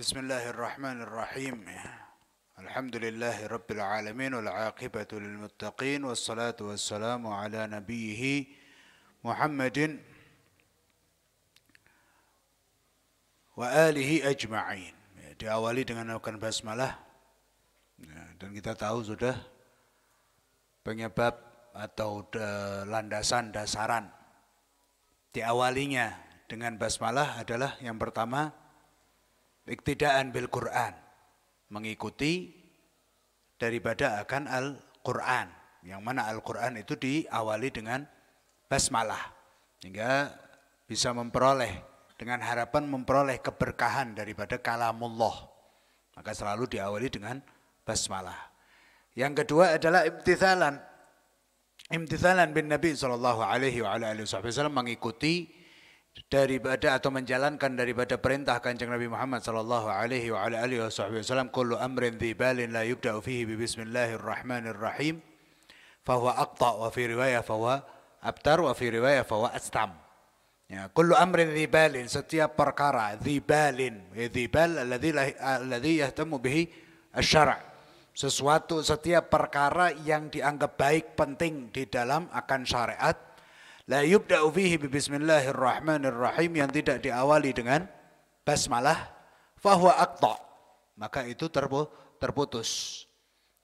Bismillahirrahmanirrahim. Alhamdulillahi Rabbil Alamin wal aqibatu lil muttaqin wassalatu wassalamu ala nabiyhi Muhammadin wa alihi ajma'in. Diawali dengan melakukan basmalah. Dan kita tahu sudah penyebab atau landasan dasaran diawalinya dengan basmalah adalah yang pertama iktidaan bil Quran, mengikuti daripada akan Al-Quran, yang mana Al-Quran itu diawali dengan basmalah, sehingga bisa memperoleh, dengan harapan memperoleh keberkahan daripada kalamullah, maka selalu diawali dengan basmalah. Yang kedua adalah imtithalan bin Nabi SAW, mengikuti daripada atau menjalankan daripada perintah Kanjeng Nabi Muhammad sallallahu alaihi wasallam, kullu amrin dzibalin la yubda'u fihi bi bismillahirrahmanirrahim fahuwa aqta, wa fi riwayah fahuwa abtar, wa fi riwayah fahuwa astam. Ya, kullu amrin dzibalin, setiap perkara, dzibalin, dzibal alladzi yahtamu bihi asy-syara', sesuatu, setiap perkara yang dianggap baik penting di dalam akan syariat, la yubda'u fihi bi bismillahirrahmanirrahim, yang tidak diawali dengan basmalah, fahuwa aqta, maka itu terputus.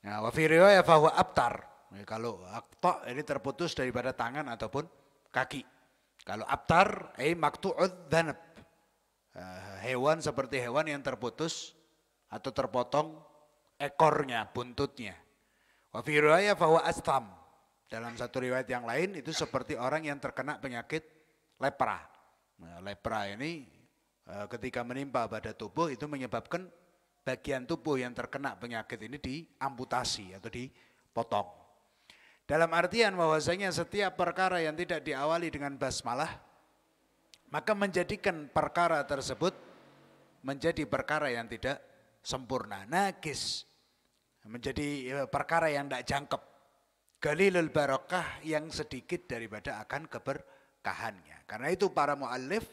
Nah, wa fi riwayah fahuwa abtar. Kalau aqta ini terputus daripada tangan ataupun kaki. Kalau abtar maqtu'udz dzanab, hewan seperti hewan yang terputus atau terpotong ekornya, buntutnya. Wa fi riwayah fahuwa astam. Dalam satu riwayat yang lain itu seperti orang yang terkena penyakit lepra. Nah, lepra ini ketika menimpa pada tubuh itu menyebabkan bagian tubuh yang terkena penyakit ini diamputasi atau dipotong. Dalam artian bahwasanya setiap perkara yang tidak diawali dengan basmalah, maka menjadikan perkara tersebut menjadi perkara yang tidak sempurna, najis, menjadi perkara yang tidak jangkep, qalilul barakah, yang sedikit daripada akan keberkahannya. Karena itu para muallif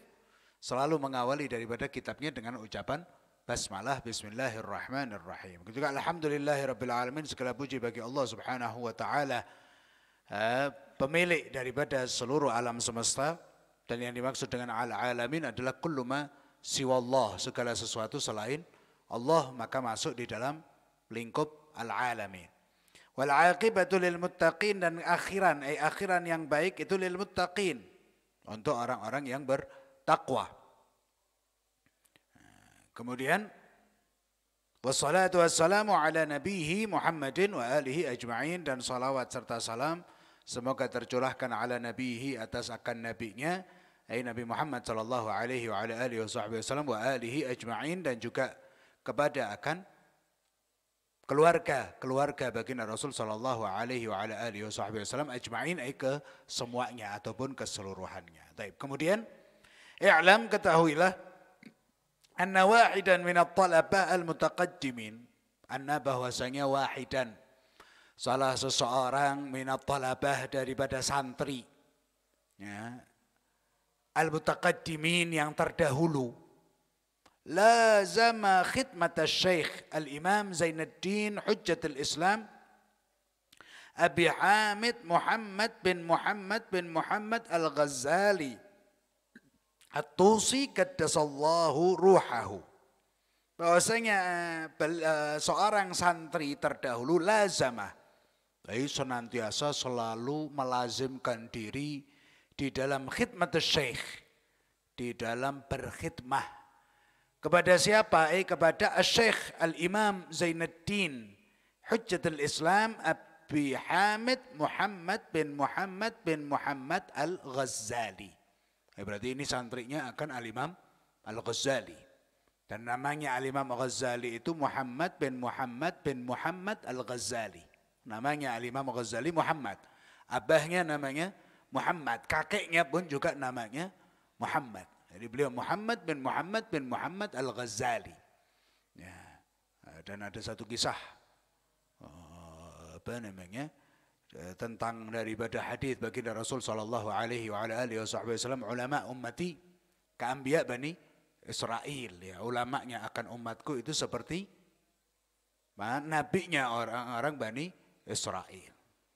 selalu mengawali daripada kitabnya dengan ucapan basmalah, bismillahirrahmanirrahim. Juga alhamdulillahirabbil alamin, segala puji bagi Allah Subhanahu wa taala, pemilik daripada seluruh alam semesta, dan yang dimaksud dengan al-alamin adalah kullu ma siwallah, segala sesuatu selain Allah maka masuk di dalam lingkup al-alamin. Wal aqibatu lil muttaqin, dan akhiran yang baik itu lil muttaqin, untuk orang-orang yang bertakwa. Kemudian wassalatu wassalamu ala nabihi Muhammadin wa alihi ajma'in, dan salawat serta salam semoga tercurahkan ala nabihi, atas akan nabinya Nabi Muhammad sallallahu alaihi wa ala alihi wasallam, wa alihi ajma'in, dan juga kepada akan keluarga baginda Rasul sallallahu alaihi wa ala alihi wasallam ajma'in, ke semuanya ataupun keseluruhannya. Baik. Kemudian i'lam, ketahuilah, anna wahidan min at-talaba al-mutaqaddimin, anna, bahwasanya wahidan, salah seseorang, min at-talabah, daripada santri, ya, al-mutaqaddimin, yang terdahulu, lazama khidmat al-Syekh al-Imam Zainuddin Hujjatul Islam Abi Hamid Muhammad bin Muhammad al-Ghazali At-Tusi qaddasallahu ruhahu. Bahwasanya seorang santri terdahulu lazama, senantiasa selalu melazimkan diri di dalam khidmat al-Syekh, di dalam berkhidmah kepada siapa? Kepada Syekh Al-Imam Zainuddin Hujjatul Islam Abi Hamid Muhammad bin Muhammad Al-Ghazali. Berarti ini santrinya akan Al-Imam Al-Ghazali. Dan namanya Al-Imam Al-Ghazali itu Muhammad bin Muhammad Al-Ghazali. Namanya Al-Imam Al-Ghazali Muhammad. Abahnya namanya Muhammad. Kakeknya pun juga namanya Muhammad. Jadi beliau Muhammad bin Muhammad Al-Ghazali. Ya, dan ada satu kisah tentang daripada hadis baginda Rasul sallallahu alaihi wa alihi wasallam, ulama ummati ka anbiya bani Israel ya, ulamanya akan umatku itu seperti nabinya orang-orang Bani Israel.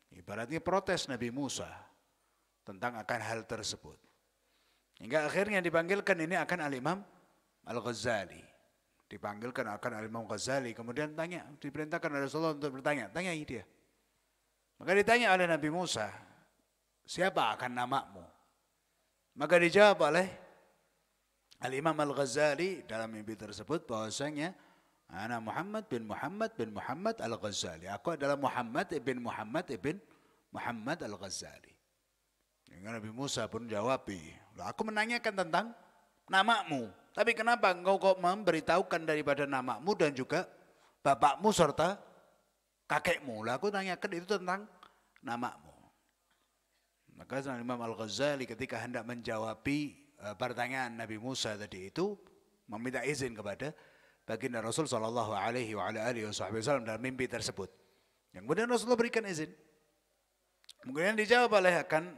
Ibaratnya protes Nabi Musa tentang akan hal tersebut. Hingga akhirnya dipanggilkan ini akan Al-Imam Al-Ghazali. Dipanggilkan akan Al-Imam Ghazali. Kemudian tanya, diperintahkan oleh Rasulullah untuk bertanya. Tanyai dia. Maka ditanya oleh Nabi Musa, siapa akan namamu? Maka dijawab oleh Al-Imam Al-Ghazali dalam mimpi tersebut bahwasanya ana Muhammad bin Muhammad bin Muhammad Al-Ghazali. Aku adalah Muhammad ibn Muhammad ibn Muhammad Al-Ghazali. Nabi Musa pun jawab, aku menanyakan tentang namamu. Tapi kenapa engkau kok memberitahukan daripada namamu dan juga bapakmu serta kakekmu? Lah aku tanyakan itu tentang namamu. Maka Imam Al-Ghazali ketika hendak menjawab pertanyaan Nabi Musa tadi itu meminta izin kepada baginda Rasul sallallahu alaihi wasallam dalam mimpi tersebut. Yang kemudian Rasulullah berikan izin. Kemudian dijawab oleh akan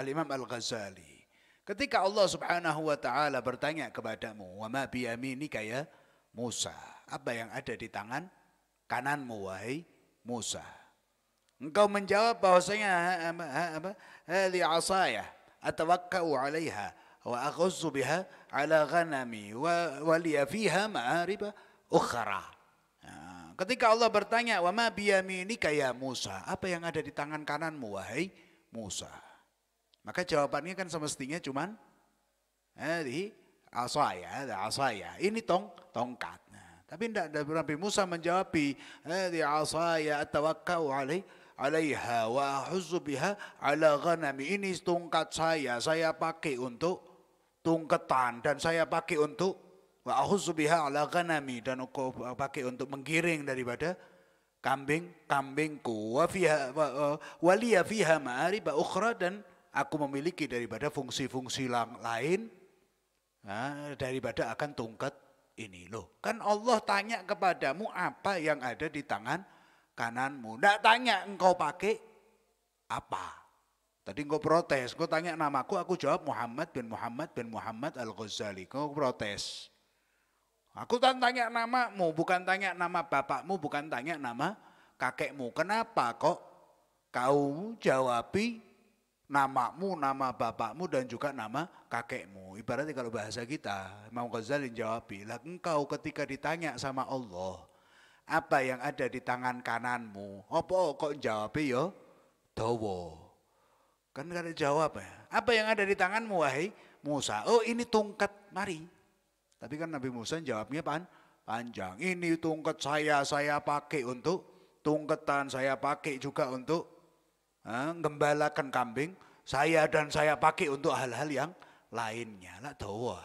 Al-Imam Al-Ghazali. Ketika Allah Subhanahu wa taala bertanya kepadamu, "Wa ma bi yaminika ya Musa?" Apa yang ada di tangan kananmu wahai Musa? Engkau menjawab bahwasanya hadhi 'asaya atawakkau 'alaiha wa aghussu biha 'ala ghanami wa liya fiha ma'arib ukhra. Ketika Allah bertanya, "Wa ma bi yaminika ya Musa?" Apa yang ada di tangan kananmu wahai Musa? Maka jawabannya kan semestinya cuman hadhi asaya. Ini tongkat. Nah, tapi tidak ada Nabi Musa menjawab hadhi asaya atawakkau 'alaiha wa ahuzzu biha 'ala ghanami. Ini tongkat saya pakai untuk tungketan dan saya pakai untuk wa ahuzzu biha 'ala ghanami dan aku pakai untuk menggiring daripada kambingku. Wa fiha wa liya fiha ma'arib ukhra dan aku memiliki daripada fungsi-fungsi lain daripada akan tungkat ini. Loh, kan Allah tanya kepadamu apa yang ada di tangan kananmu. Tidak tanya engkau pakai apa. Tadi engkau protes, engkau tanya namaku, aku jawab Muhammad bin Muhammad bin Muhammad Al-Ghazali. Engkau protes. Aku tanya namamu, bukan tanya nama bapakmu, bukan tanya nama kakekmu. Kenapa kok kau jawabi namamu, nama bapakmu dan juga nama kakekmu? Ibaratnya kalau bahasa kita, Imam Ghazali jawab, lah engkau ketika ditanya sama Allah, apa yang ada di tangan kananmu? Apa kok jawab yo dawa? Kan ada jawab ya. Apa yang ada di tanganmu wahai Musa? Oh ini tungkat, mari. Tapi kan Nabi Musa jawabnya panjang. Ini tungkat saya pakai untuk tungketan, saya pakai juga untuk gembalakan kambing saya dan saya pakai untuk hal-hal yang lainnya. Lah dawa.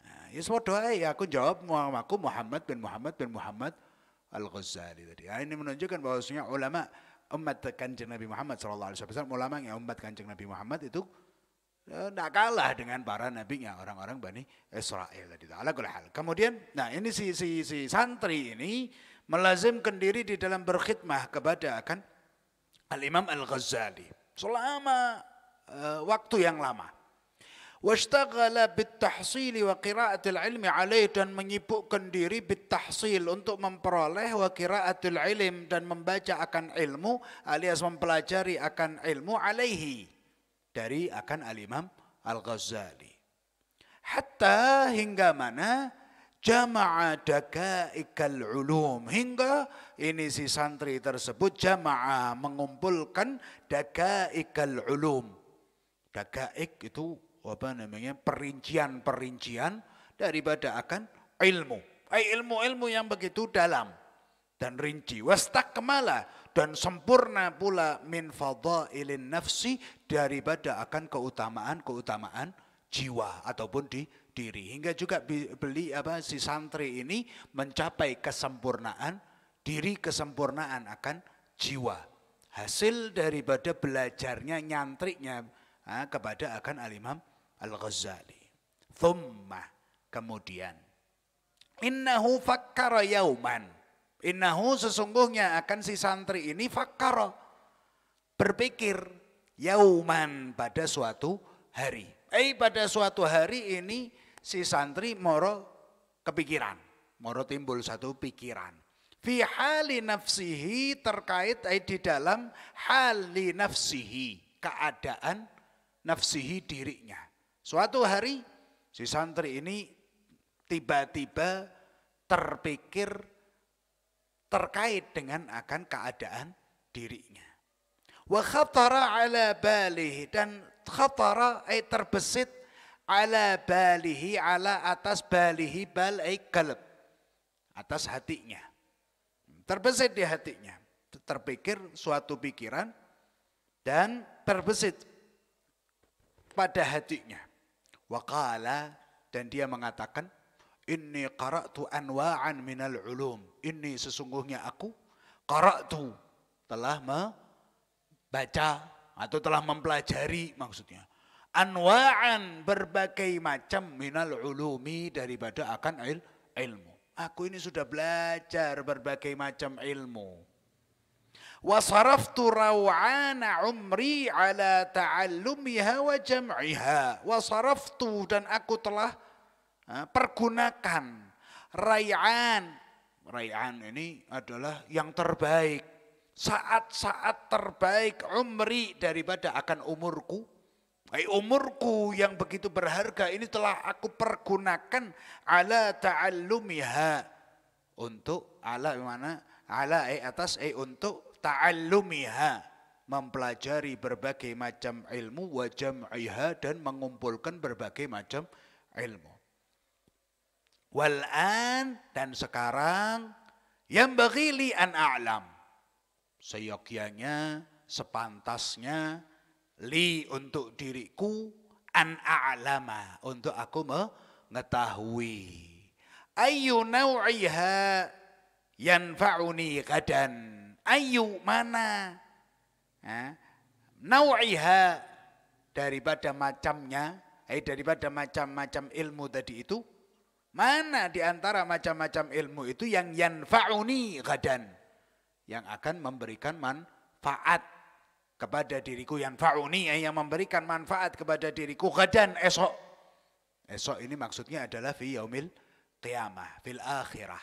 Nah, ya doa ya aku jawab aku Muhammad bin Muhammad bin Muhammad Al-Ghazali tadi. Nah, ini menunjukkan bahwasanya ulama umat Kanjeng Nabi Muhammad sallallahu alaihi wasallam, ulama yang umat Kanjeng Nabi Muhammad itu tidak kalah dengan para nabinya orang-orang Bani Israel tadi. Ala kulli hal. Kemudian nah ini si santri ini melazimkan diri di dalam berkhidmah kepada akan Al-Imam Al-Ghazali selama waktu yang lama. Washtaghala bitahsil wa qiraatil ilmi alaih, dan menyibukkan diri bitahsil untuk memperoleh wa qiraatil ilm dan membaca akan ilmu alias mempelajari akan ilmu alaihi dari akan Al-Imam Al-Ghazali. Hatta hingga mana jama'a dakaikal ulum, hingga ini si santri tersebut jama'a mengumpulkan dakaikal ulum. Dakaik itu apa namanya, perincian-perincian daripada akan ilmu. Ilmu-ilmu yang begitu dalam dan rinci. Wastakmala, dan sempurna pula min fadailin nafsi, daripada akan keutamaan-keutamaan jiwa ataupun di diri. Hingga juga si santri ini mencapai kesempurnaan diri, kesempurnaan akan jiwa. Hasil daripada belajarnya, nyantriknya kepada akan Al-Imam Al-Ghazali. Thumma, kemudian, innahu fakkara yauman. Innahu, sesungguhnya akan si santri ini fakkara, berpikir, yauman, pada suatu hari. Pada suatu hari ini si santri moro kepikiran, moro timbul satu pikiran. Fi hali nafsihi terkait di dalam hali nafsihi, keadaan nafsihi dirinya. Suatu hari si santri ini tiba-tiba terpikir terkait dengan akan keadaan dirinya. Wa khatara ala balihi, dan khatara terbesit ala balihi, ala atas balihi, bal qalb, atas hatinya. Terbesit di hatinya, terpikir suatu pikiran dan terbesit pada hatinya. Waqala, dan dia mengatakan, inni qara'tu anwa'an minal ulum. Ini sesungguhnya aku qara'tu, telah membaca atau telah mempelajari maksudnya. Anwa'an, berbagai macam, minal ulumi, daripada akan ilmu. Aku ini sudah belajar berbagai macam ilmu. Wa saraftu raw'ana umri ala ta'allumiha wa jam'iha. Wa saraftu, dan aku telah pergunakan ray'an. Ray'an ini adalah yang terbaik. Saat-saat terbaik umri, daripada akan umurku. Umurku yang begitu berharga ini telah aku pergunakan ala ta'allumiha, untuk ala mana? Ala atas untuk ta'allumiha, mempelajari berbagai macam ilmu, wa jam'iha, dan mengumpulkan berbagai macam ilmu. Wal'an, dan sekarang, yang bagili an a'lam, seyogyanya, sepantasnya, li, untuk diriku, an a'lama, untuk aku mengetahui, ayu naw'iha yanfa'uni gadan. Ayu, mana, naw'iha, daripada macamnya, daripada macam-macam ilmu tadi itu, mana di antara macam-macam ilmu itu yang yanfa'uni gadan, yang akan memberikan manfaat kepada diriku, yanfa'uni, yang memberikan manfaat kepada diriku, gadan, esok. Esok ini maksudnya adalah fi yaumil qiyamah, fil akhirah.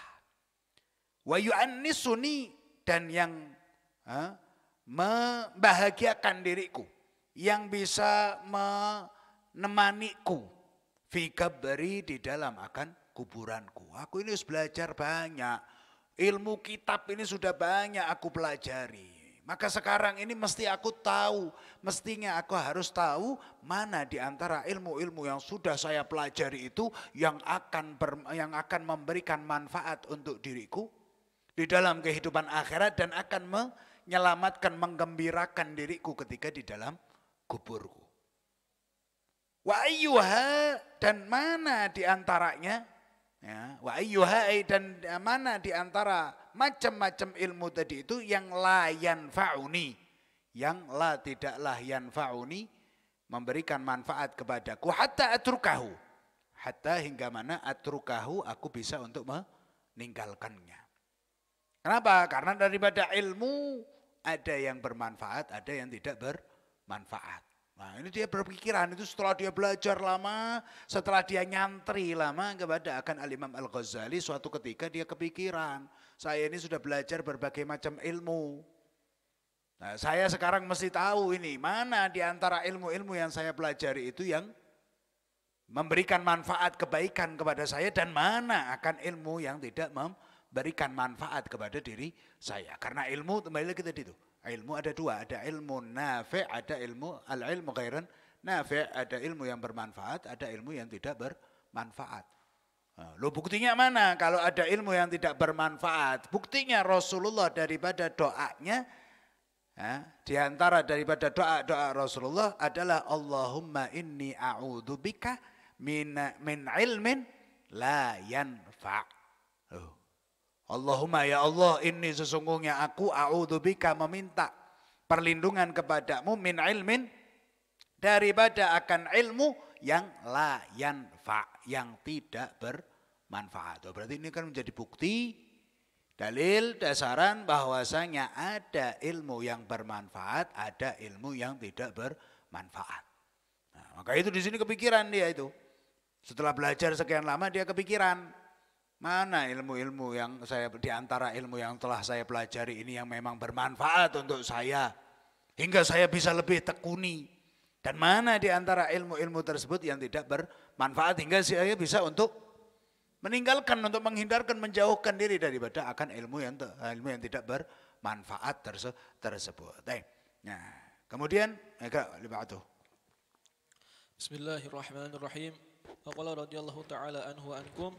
Wa yu'annisuni, dan yang membahagiakan diriku, yang bisa menemaniku, fi kabri, di dalam akan kuburanku. Aku ini harus belajar banyak, ilmu kitab ini sudah banyak aku pelajari. Maka sekarang ini mesti aku tahu, mestinya aku harus tahu mana di antara ilmu-ilmu yang sudah saya pelajari itu yang akan memberikan manfaat untuk diriku di dalam kehidupan akhirat, dan akan menyelamatkan, menggembirakan diriku ketika di dalam kuburku. Wa ayyuha, dan mana di antaranya, ya, wa ayyuha, dan mana di antara macam-macam ilmu tadi itu yang la yanfa'uni, yang la tidaklah yanfa'uni, memberikan manfaat kepadaku, hatta atrukahu, hatta hingga mana atrukahu, aku bisa untuk meninggalkannya. Kenapa? Karena daripada ilmu ada yang bermanfaat, ada yang tidak bermanfaat. Nah, ini dia berpikiran itu setelah dia belajar lama, setelah dia nyantri lama kepada akan Al-Imam Al-Ghazali, suatu ketika dia kepikiran, saya ini sudah belajar berbagai macam ilmu. Nah, saya sekarang mesti tahu ini, mana di antara ilmu-ilmu yang saya pelajari itu yang memberikan manfaat kebaikan kepada saya, dan mana akan ilmu yang tidak memberikan manfaat kepada diri saya. Karena ilmu, kembali lagi tadi itu. Ilmu ada dua, ada ilmu nafi', ada ilmu al-ilmu ghairan nafi', ada ilmu yang bermanfaat, ada ilmu yang tidak bermanfaat. Loh, buktinya mana kalau ada ilmu yang tidak bermanfaat? Buktinya Rasulullah daripada doanya, di antara daripada doa-doa Rasulullah adalah Allahumma inni a'udzubika min ilmin la yanfa'. Allahumma, ya Allah, ini sesungguhnya aku a'udzubika, meminta perlindungan kepadamu, min ilmin, daripada akan ilmu yang la yanfa', yang tidak bermanfaat. Berarti ini kan menjadi bukti, dalil, dasaran bahwasanya ada ilmu yang bermanfaat, ada ilmu yang tidak bermanfaat. Nah, maka itu di sini kepikiran dia itu. Setelah belajar sekian lama dia kepikiran, mana ilmu-ilmu yang saya di antara ilmu yang telah saya pelajari ini yang memang bermanfaat untuk saya hingga saya bisa lebih tekuni, dan mana di antara ilmu-ilmu tersebut yang tidak bermanfaat hingga saya bisa untuk meninggalkan, untuk menghindarkan, menjauhkan diri daripada akan ilmu yang tidak bermanfaat tersebut. Nah, kemudian itu. Bismillahirrahmanirrahim. Qala radhiyallahu ta'ala anhu wa ankum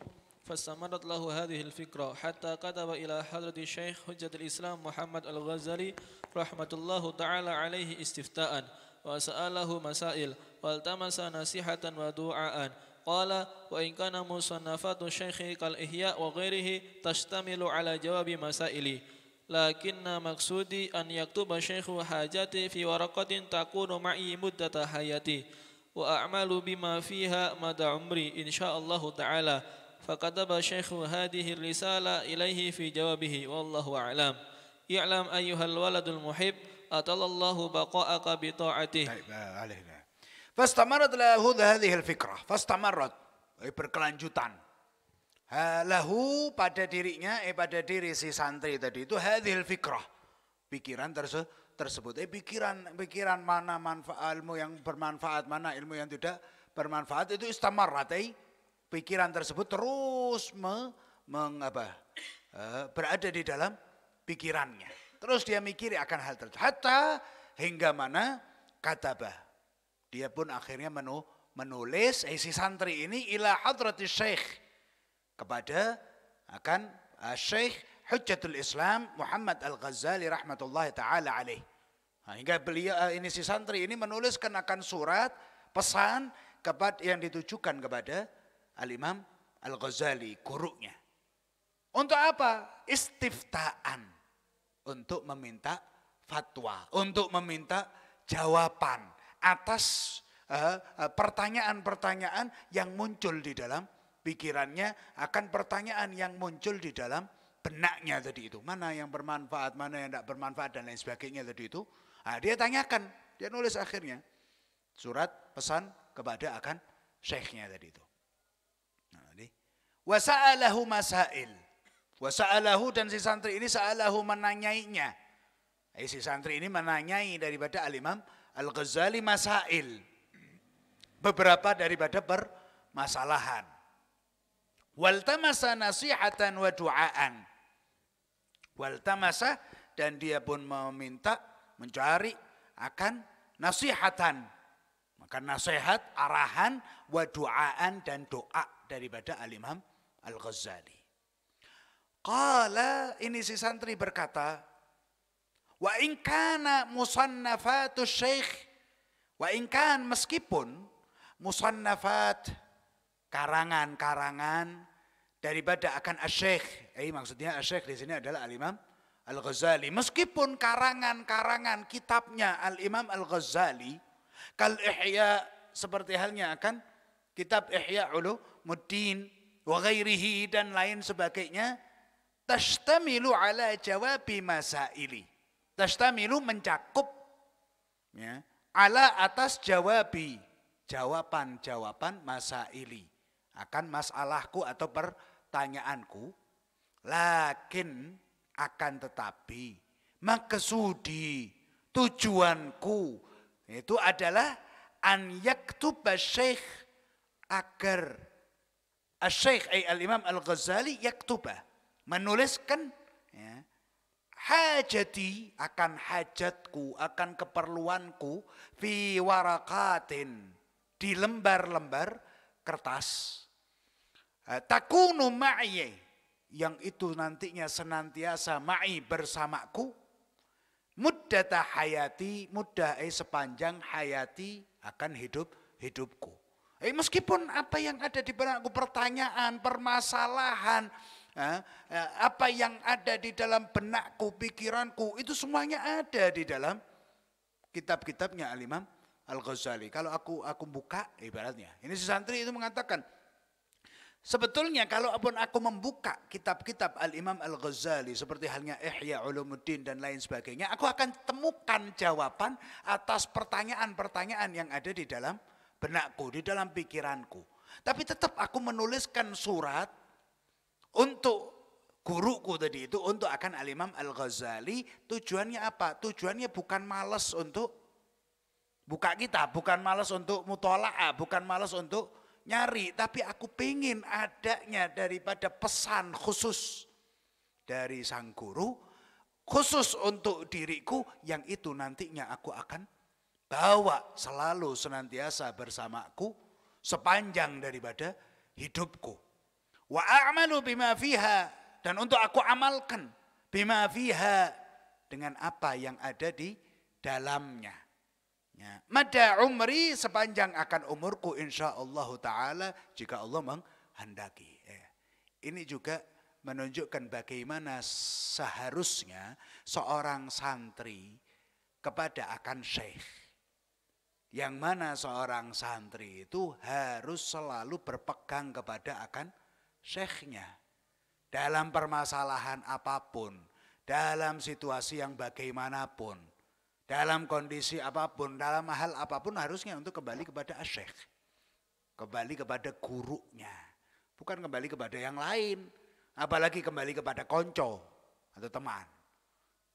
فاستمرت له هذه الفكرة حتى كتب إلى حضرة الشيخ حجة الإسلام محمد الغزالي رحمة الله تعالى عليه استفتاء وسأله مسائل والتمس نصيحة ودعاء قال وإن كان مصنفات الشيخ كالإحياء وغيره تشتمل على جواب مسائل لكن مقصودي أن يكتب الشيخ حاجاتي في ورقة تكون معي مدة حياتي وأعمل بما فيها مدى عمري إن شاء الله تعالى فكتب الشيخ هذه الرسالة إليه في جوابه والله أعلم اعلم أيها الولد المحب أطال الله بقاءك بطاعته. فاستمرت له هذه الفكرة فاستمرت berkelanjutan lahu pada dirinya pada diri si santri tadi itu hadhil fikrah, pikiran tersebut pikiran mana manfaat ilmu yang bermanfaat, mana ilmu yang tidak bermanfaat, itu istamarrat, pikiran tersebut terus berada di dalam pikirannya. Terus dia mikir akan hal tersebut. Hatta hingga mana katabah. Dia pun akhirnya menulis si santri ini ila hadratis syekh, kepada akan Syekh Hujjatul Islam Muhammad Al-Ghazali rahmatullahi taala alaih. Hingga beliau ini si santri ini menuliskan akan surat pesan yang ditujukan kepada Al-Imam Al-Ghazali, gurunya. Untuk apa? Istiftaan. Untuk meminta fatwa. Untuk meminta jawaban atas pertanyaan-pertanyaan yang muncul di dalam pikirannya, akan pertanyaan yang muncul di dalam benaknya tadi itu. Mana yang bermanfaat, mana yang tidak bermanfaat, dan lain sebagainya tadi itu. Nah, dia tanyakan, dia nulis akhirnya surat pesan kepada akan syekhnya tadi itu. Wasa'alahu masail. Wasa'alahu, dan si santri ini sa'alahu menanyainya. Si santri ini menanyai daripada Al-Imam Al-Ghazali masail. Beberapa daripada permasalahan. Waltamasa nasihatan wa du'aan. Waltamasa, dan dia pun mencari akan nasihatan. Maka nasihat, arahan, wa du'aan, dan doa daripada Al-Imam Al-Ghazali. Qala, ini si santri berkata, wa in kana musannafatu syekh, wa in kan, meskipun musannafat, karangan-karangan daripada akan asy-syekh, maksudnya asy-syekh di sini adalah Al-Imam Al-Ghazali, meskipun karangan-karangan kitabnya Al-Imam Al-Ghazali kal ihya, seperti halnya akan kitab Ihya Ulumuddin wa ghairihi, dan lain sebagainya, tashtamilu ala jawabi masaili. Tashtamilu mencakup, ya, ala atas jawaban-jawaban masaili, akan masalahku atau pertanyaanku. Lakin, akan tetapi, maksudi, tujuanku itu adalah an yaktuba syekh, agar Syekh Al-Imam Al-Ghazali yaktubah, menuliskan, ya, hajati, akan hajatku, akan keperluanku, fi warakatin, di lembar-lembar kertas, takunu ma'i, yang itu nantinya senantiasa ma'i, bersamaku, muddata hayati, muddah sepanjang hayati, akan hidupku. Meskipun apa yang ada di benakku, pertanyaan, permasalahan, apa yang ada di dalam benakku, pikiranku, itu semuanya ada di dalam kitab-kitabnya Al-Imam Al-Ghazali. Kalau aku buka, ibaratnya, ini si santri itu mengatakan, sebetulnya kalau aku membuka kitab-kitab Al-Imam Al-Ghazali, seperti halnya Ihya Ulumuddin dan lain sebagainya, aku akan temukan jawaban atas pertanyaan-pertanyaan yang ada di dalam benakku, di dalam pikiranku. Tapi tetap aku menuliskan surat untuk guruku tadi itu, untuk akan Al-Imam Al-Ghazali. Tujuannya apa? Tujuannya bukan malas untuk buka kitab, bukan malas untuk mutola'ah, bukan malas untuk nyari. Tapi aku pengen adanya daripada pesan khusus dari sang guru, khusus untuk diriku, yang itu nantinya aku akan bawa selalu senantiasa bersamaku sepanjang daripada hidupku. Wa a'malu bima fiha, dan untuk aku amalkan bima fiha, dengan apa yang ada di dalamnya. Ya. Mada umri, sepanjang akan umurku insyaallah ta'ala, jika Allah menghendaki. Ini juga menunjukkan bagaimana seharusnya seorang santri kepada akan syekh. Yang mana seorang santri itu harus selalu berpegang kepada akan syekhnya. Dalam permasalahan apapun, dalam situasi yang bagaimanapun, dalam kondisi apapun, dalam hal apapun, harusnya untuk kembali kepada syekh. Kembali kepada gurunya. Bukan kembali kepada yang lain. Apalagi kembali kepada konco atau teman.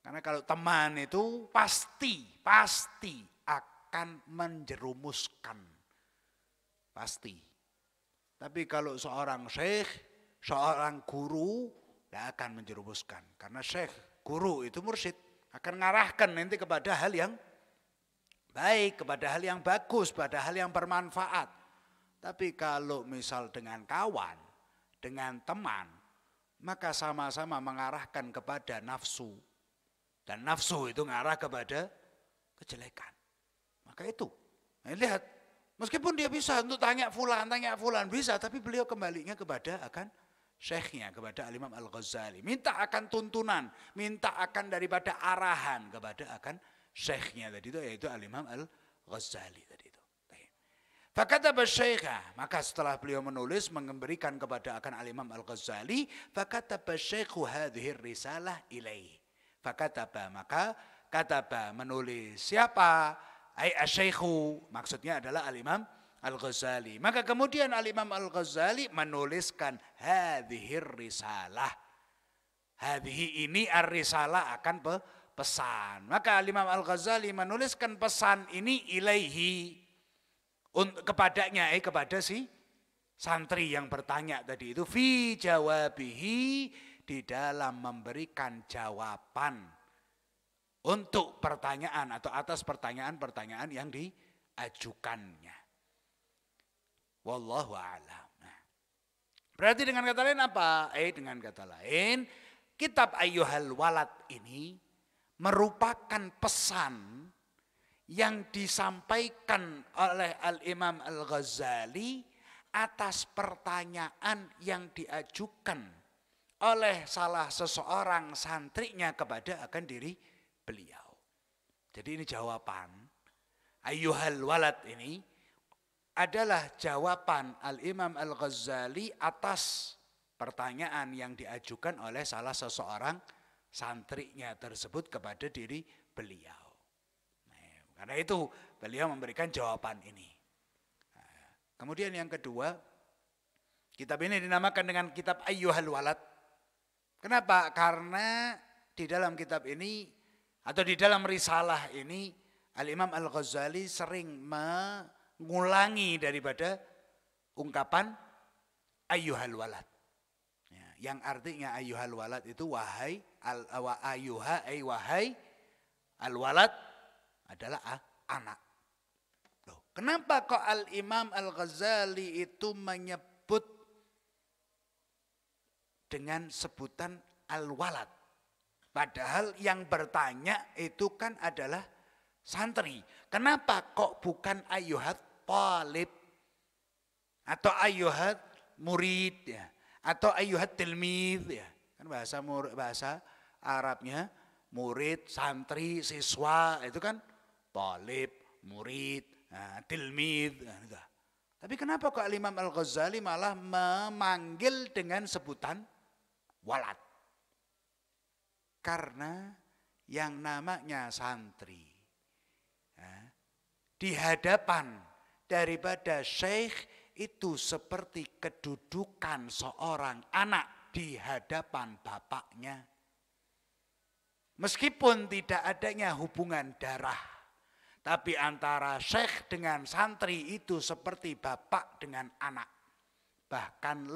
Karena kalau teman itu pasti akan menjerumuskan. Pasti. Tapi kalau seorang syekh, seorang guru, tidak akan menjerumuskan. Karena syekh, guru itu mursyid, akan mengarahkan nanti kepada hal yang baik, kepada hal yang bagus, pada hal yang bermanfaat. Tapi kalau misal dengan kawan, dengan teman, maka sama-sama mengarahkan kepada nafsu. Dan nafsu itu mengarah kepada kejelekan. Maka itu, lihat, meskipun dia bisa untuk tanya fulan bisa, tapi beliau kembalinya kepada akan syekhnya, kepada Al-Imam Al-Ghazali. Minta akan tuntunan, minta akan daripada arahan kepada akan syekhnya tadi itu, yaitu Al-Imam Al-Ghazali tadi itu. Fakataba syaikha, maka setelah beliau menulis memberikan kepada akan Al-Imam Al-Ghazali, fakataba syaikhu hadhihi risalah ilaihi. Fakataba, maka kataba menulis siapa? Ai asyaikhu, maksudnya adalah Al-Imam Al-Ghazali. Maka kemudian Al-Imam Al-Ghazali menuliskan hadhihi risalah. Hadhihi ini ar-risalah akan pesan. Maka Al-Imam Al-Ghazali menuliskan pesan ini ilaihi, kepadanya, kepada si santri yang bertanya tadi itu, fi jawabihi, di dalam memberikan jawaban untuk pertanyaan atau atas pertanyaan-pertanyaan yang diajukannya. Wallahu a'lam. Nah, berarti dengan kata lain apa? Dengan kata lain, kitab Ayyuhal Walad ini merupakan pesan yang disampaikan oleh Al-Imam Al-Ghazali atas pertanyaan yang diajukan oleh salah seseorang santrinya kepada akan diri beliau. Jadi ini jawaban Ayyuhal Walad ini adalah jawaban Al-Imam Al-Ghazali atas pertanyaan yang diajukan oleh salah seseorang santrinya tersebut kepada diri beliau. Nah, karena itu beliau memberikan jawaban ini. Nah, kemudian yang kedua, kitab ini dinamakan dengan kitab Ayyuhal Walad. Kenapa? Karena di dalam kitab ini atau di dalam risalah ini Al-Imam Al-Ghazali sering mengulangi daripada ungkapan Ayyuhal Walad. Ya, yang artinya Ayyuhal Walad itu wahai wahai Al-Walad adalah anak. Loh, kenapa kok Al-Imam Al-Ghazali itu menyebut dengan sebutan Al-Walad? Padahal yang bertanya itu kan adalah santri. Kenapa kok bukan ayyuhat talib atau ayyuhat murid ya, atau ayyuhat tilmid ya? Kan bahasa Arabnya murid, santri, siswa itu kan talib, murid, tilmid. Tapi kenapa kok Imam Al-Ghazali malah memanggil dengan sebutan walad? Karena yang namanya santri di hadapan daripada syekh itu seperti kedudukan seorang anak di hadapan bapaknya. Meskipun tidak adanya hubungan darah, tapi antara syekh dengan santri itu seperti bapak dengan anak. Bahkan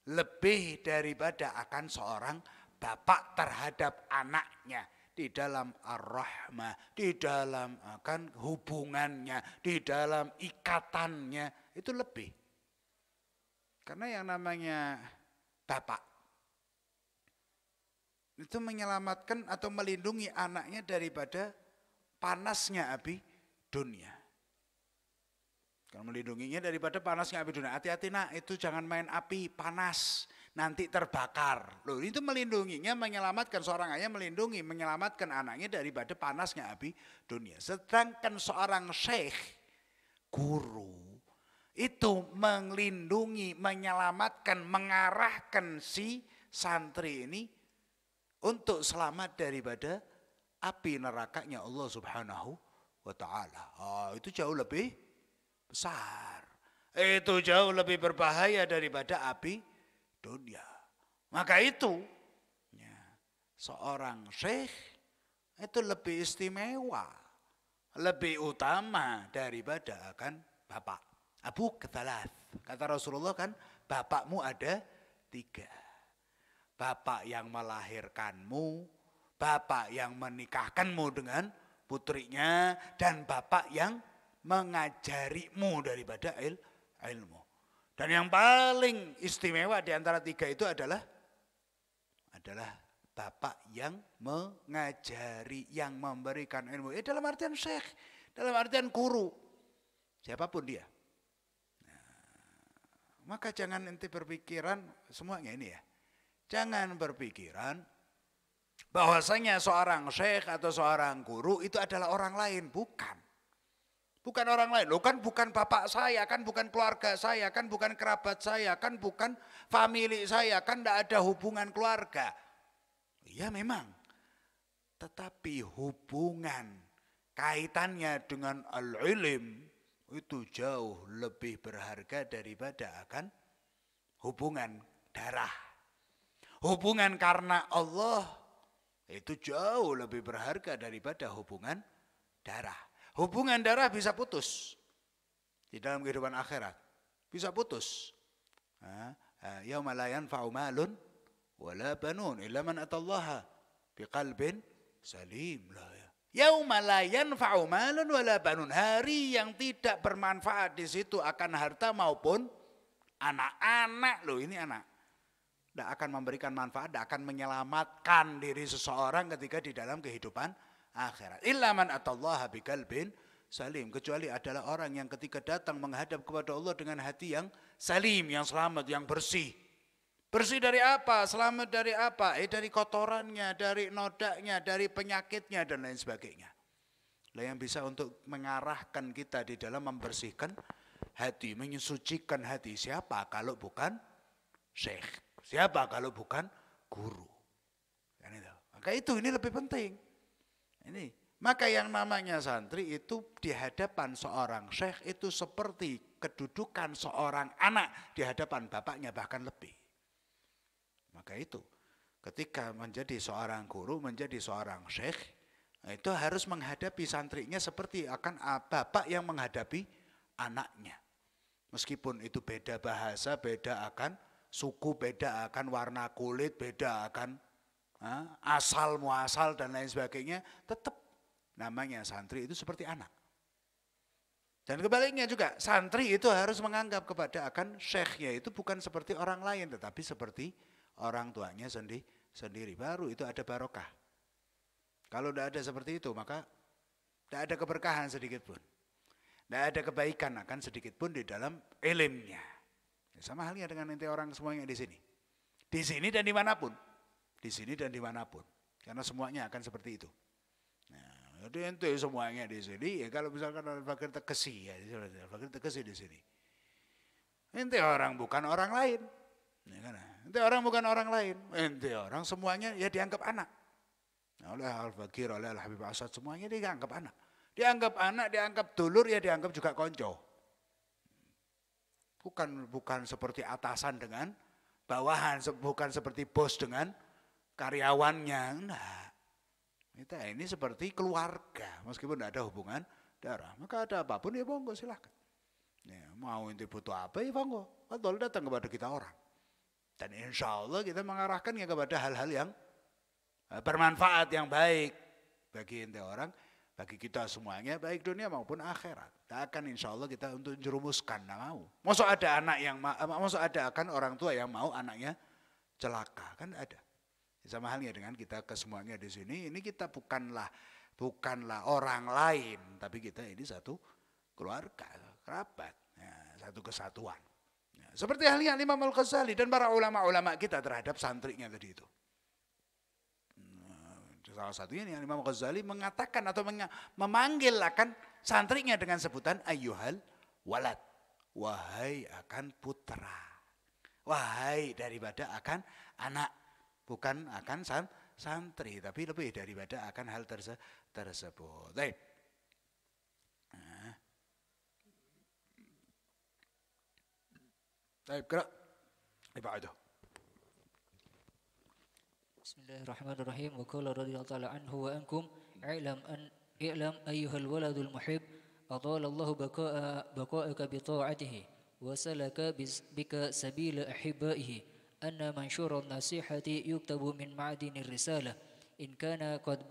lebih daripada akan seorang bapak terhadap anaknya. Di dalam ar-rahmah, di dalam akan hubungannya, di dalam ikatannya, itu lebih. Karena yang namanya bapak, itu menyelamatkan atau melindungi anaknya daripada panasnya api dunia. Kalau melindunginya daripada panasnya api dunia, hati-hati nak, itu jangan main api panas, nanti terbakar. Loh, itu melindunginya, menyelamatkan seorang ayah, menyelamatkan anaknya daripada panasnya api dunia. Sedangkan seorang syekh, guru, itu melindungi, menyelamatkan, mengarahkan si santri ini untuk selamat daripada api nerakanya Allah Subhanahu wa ta'ala. Oh, itu jauh lebih besar. Itu jauh lebih berbahaya daripada api dunia. Maka itu seorang syekh itu lebih istimewa, lebih utama daripada akan bapak. Abu ketalat. Kata Rasulullah kan, bapakmu ada 3. Bapak yang melahirkanmu, bapak yang menikahkanmu dengan putrinya, dan bapak yang mengajarimu daripada ilmu. Dan yang paling istimewa di antara 3 itu adalah bapak yang mengajari, yang memberikan ilmu. Dalam artian syekh, dalam artian guru, siapapun dia. Nah, maka jangan ente berpikiran semuanya ini ya. Jangan berpikiran bahwasanya seorang syekh atau seorang guru itu adalah orang lain. Bukan orang lain. Loh, kan bukan bapak saya, kan bukan keluarga saya, kan bukan kerabat saya, kan bukan famili saya, kan tidak ada hubungan keluarga. Iya memang. Tetapi hubungan kaitannya dengan al-ilm itu jauh lebih berharga daripada akan hubungan darah. Hubungan karena Allah itu jauh lebih berharga daripada hubungan darah. Hubungan darah bisa putus di dalam kehidupan akhirat. Bisa putus. Yauma la yanfa'u malun wala banun illa man atallaha biqalbin salim. Yauma la yanfa'u malun wala banun. Hari yang tidak bermanfaat di situ akan harta maupun anak-anak. Loh, ini anak. Tidak akan memberikan manfaat, tidak akan menyelamatkan diri seseorang ketika di dalam kehidupan akhirat. Illa man atallaha biqalbin salim. Kecuali adalah orang yang ketika datang menghadap kepada Allah dengan hati yang salim, yang selamat, yang bersih. Bersih dari apa? Selamat dari apa? Dari kotorannya, dari nodanya, dari penyakitnya dan lain sebagainya. Lah yang bisa untuk mengarahkan kita di dalam membersihkan hati, mensucikan hati. Siapa kalau bukan syekh? Siapa kalau bukan guru? Maka itu ini lebih penting. Ini, maka yang namanya santri itu di hadapan seorang syekh itu seperti kedudukan seorang anak di hadapan bapaknya, bahkan lebih. Maka itu ketika menjadi seorang guru, menjadi seorang syekh, itu harus menghadapi santrinya seperti akan bapak yang menghadapi anaknya. Meskipun itu beda bahasa, beda akan suku, beda akan warna kulit, beda akan asal muasal dan lain sebagainya, tetap namanya santri itu seperti anak. Dan kebaliknya juga, santri itu harus menganggap kepada akan syekhnya itu bukan seperti orang lain, tetapi seperti orang tuanya sendiri. Baru itu ada barokah. Kalau tidak ada seperti itu, maka tidak ada keberkahan sedikit pun. Tidak ada kebaikan akan sedikit pun di dalam ilmunya. Sama halnya dengan ente orang semuanya di sini. Di sini dan dimanapun. Di sini dan dimanapun. Karena semuanya akan seperti itu. Nah, jadi ente semuanya di sini. Ya kalau misalkan Al-Fakir Tekesi, ya, Al-Fakir Tekesi di sini. Ente orang bukan orang lain. Ya, kan? Ente orang bukan orang lain. Ente orang semuanya ya dianggap anak. Nah, oleh Al-Fakir, oleh Al-Habib Asad semuanya dianggap anak. Dianggap anak, dianggap dulur, ya dianggap juga konco. Bukan seperti atasan dengan bawahan, bukan seperti bos dengan karyawannya. Enggak. Kita ini seperti keluarga, meskipun tidak ada hubungan darah. Maka ada apapun ya monggo silahkan. Ya, mau inti butuh apa ya monggo. Betul, datang kepada kita orang. Dan insya Allah kita mengarahkannya kepada hal-hal yang bermanfaat, yang baik bagi inti orang, bagi kita semuanya, baik dunia maupun akhirat. Tak akan insya Allah kita untuk jerumuskan, tidak mau. Maksud ada anak yang, maksud ada akan orang tua yang mau anaknya celaka, kan ada. Sama halnya dengan kita kesemuanya di sini, ini kita bukanlah orang lain, tapi kita ini satu keluarga, kerabat, ya, satu kesatuan. Ya, seperti halnya Imam Al-Ghazali dan para ulama-ulama kita terhadap santrinya tadi itu. Salah satunya Imam Ghazali mengatakan atau memanggil akan santrinya dengan sebutan ayyuhal walad. Wahai akan putra. Wahai daripada akan anak. Bukan akan santri. Tapi lebih daripada akan hal tersebut. Baik. Baik, gerak. Ibadah. Bismillahirrahmanirrahim. Wa qala radhiyallahu ta'ala anhu wa ankum i'lam ayyuhal waladul muhib adala Allah baqa'aka bi ta'atihi wa salaka bika sabila ahibbaihi anna manshura an-nasihati yuktabu min ma'dinir risalah in kana qad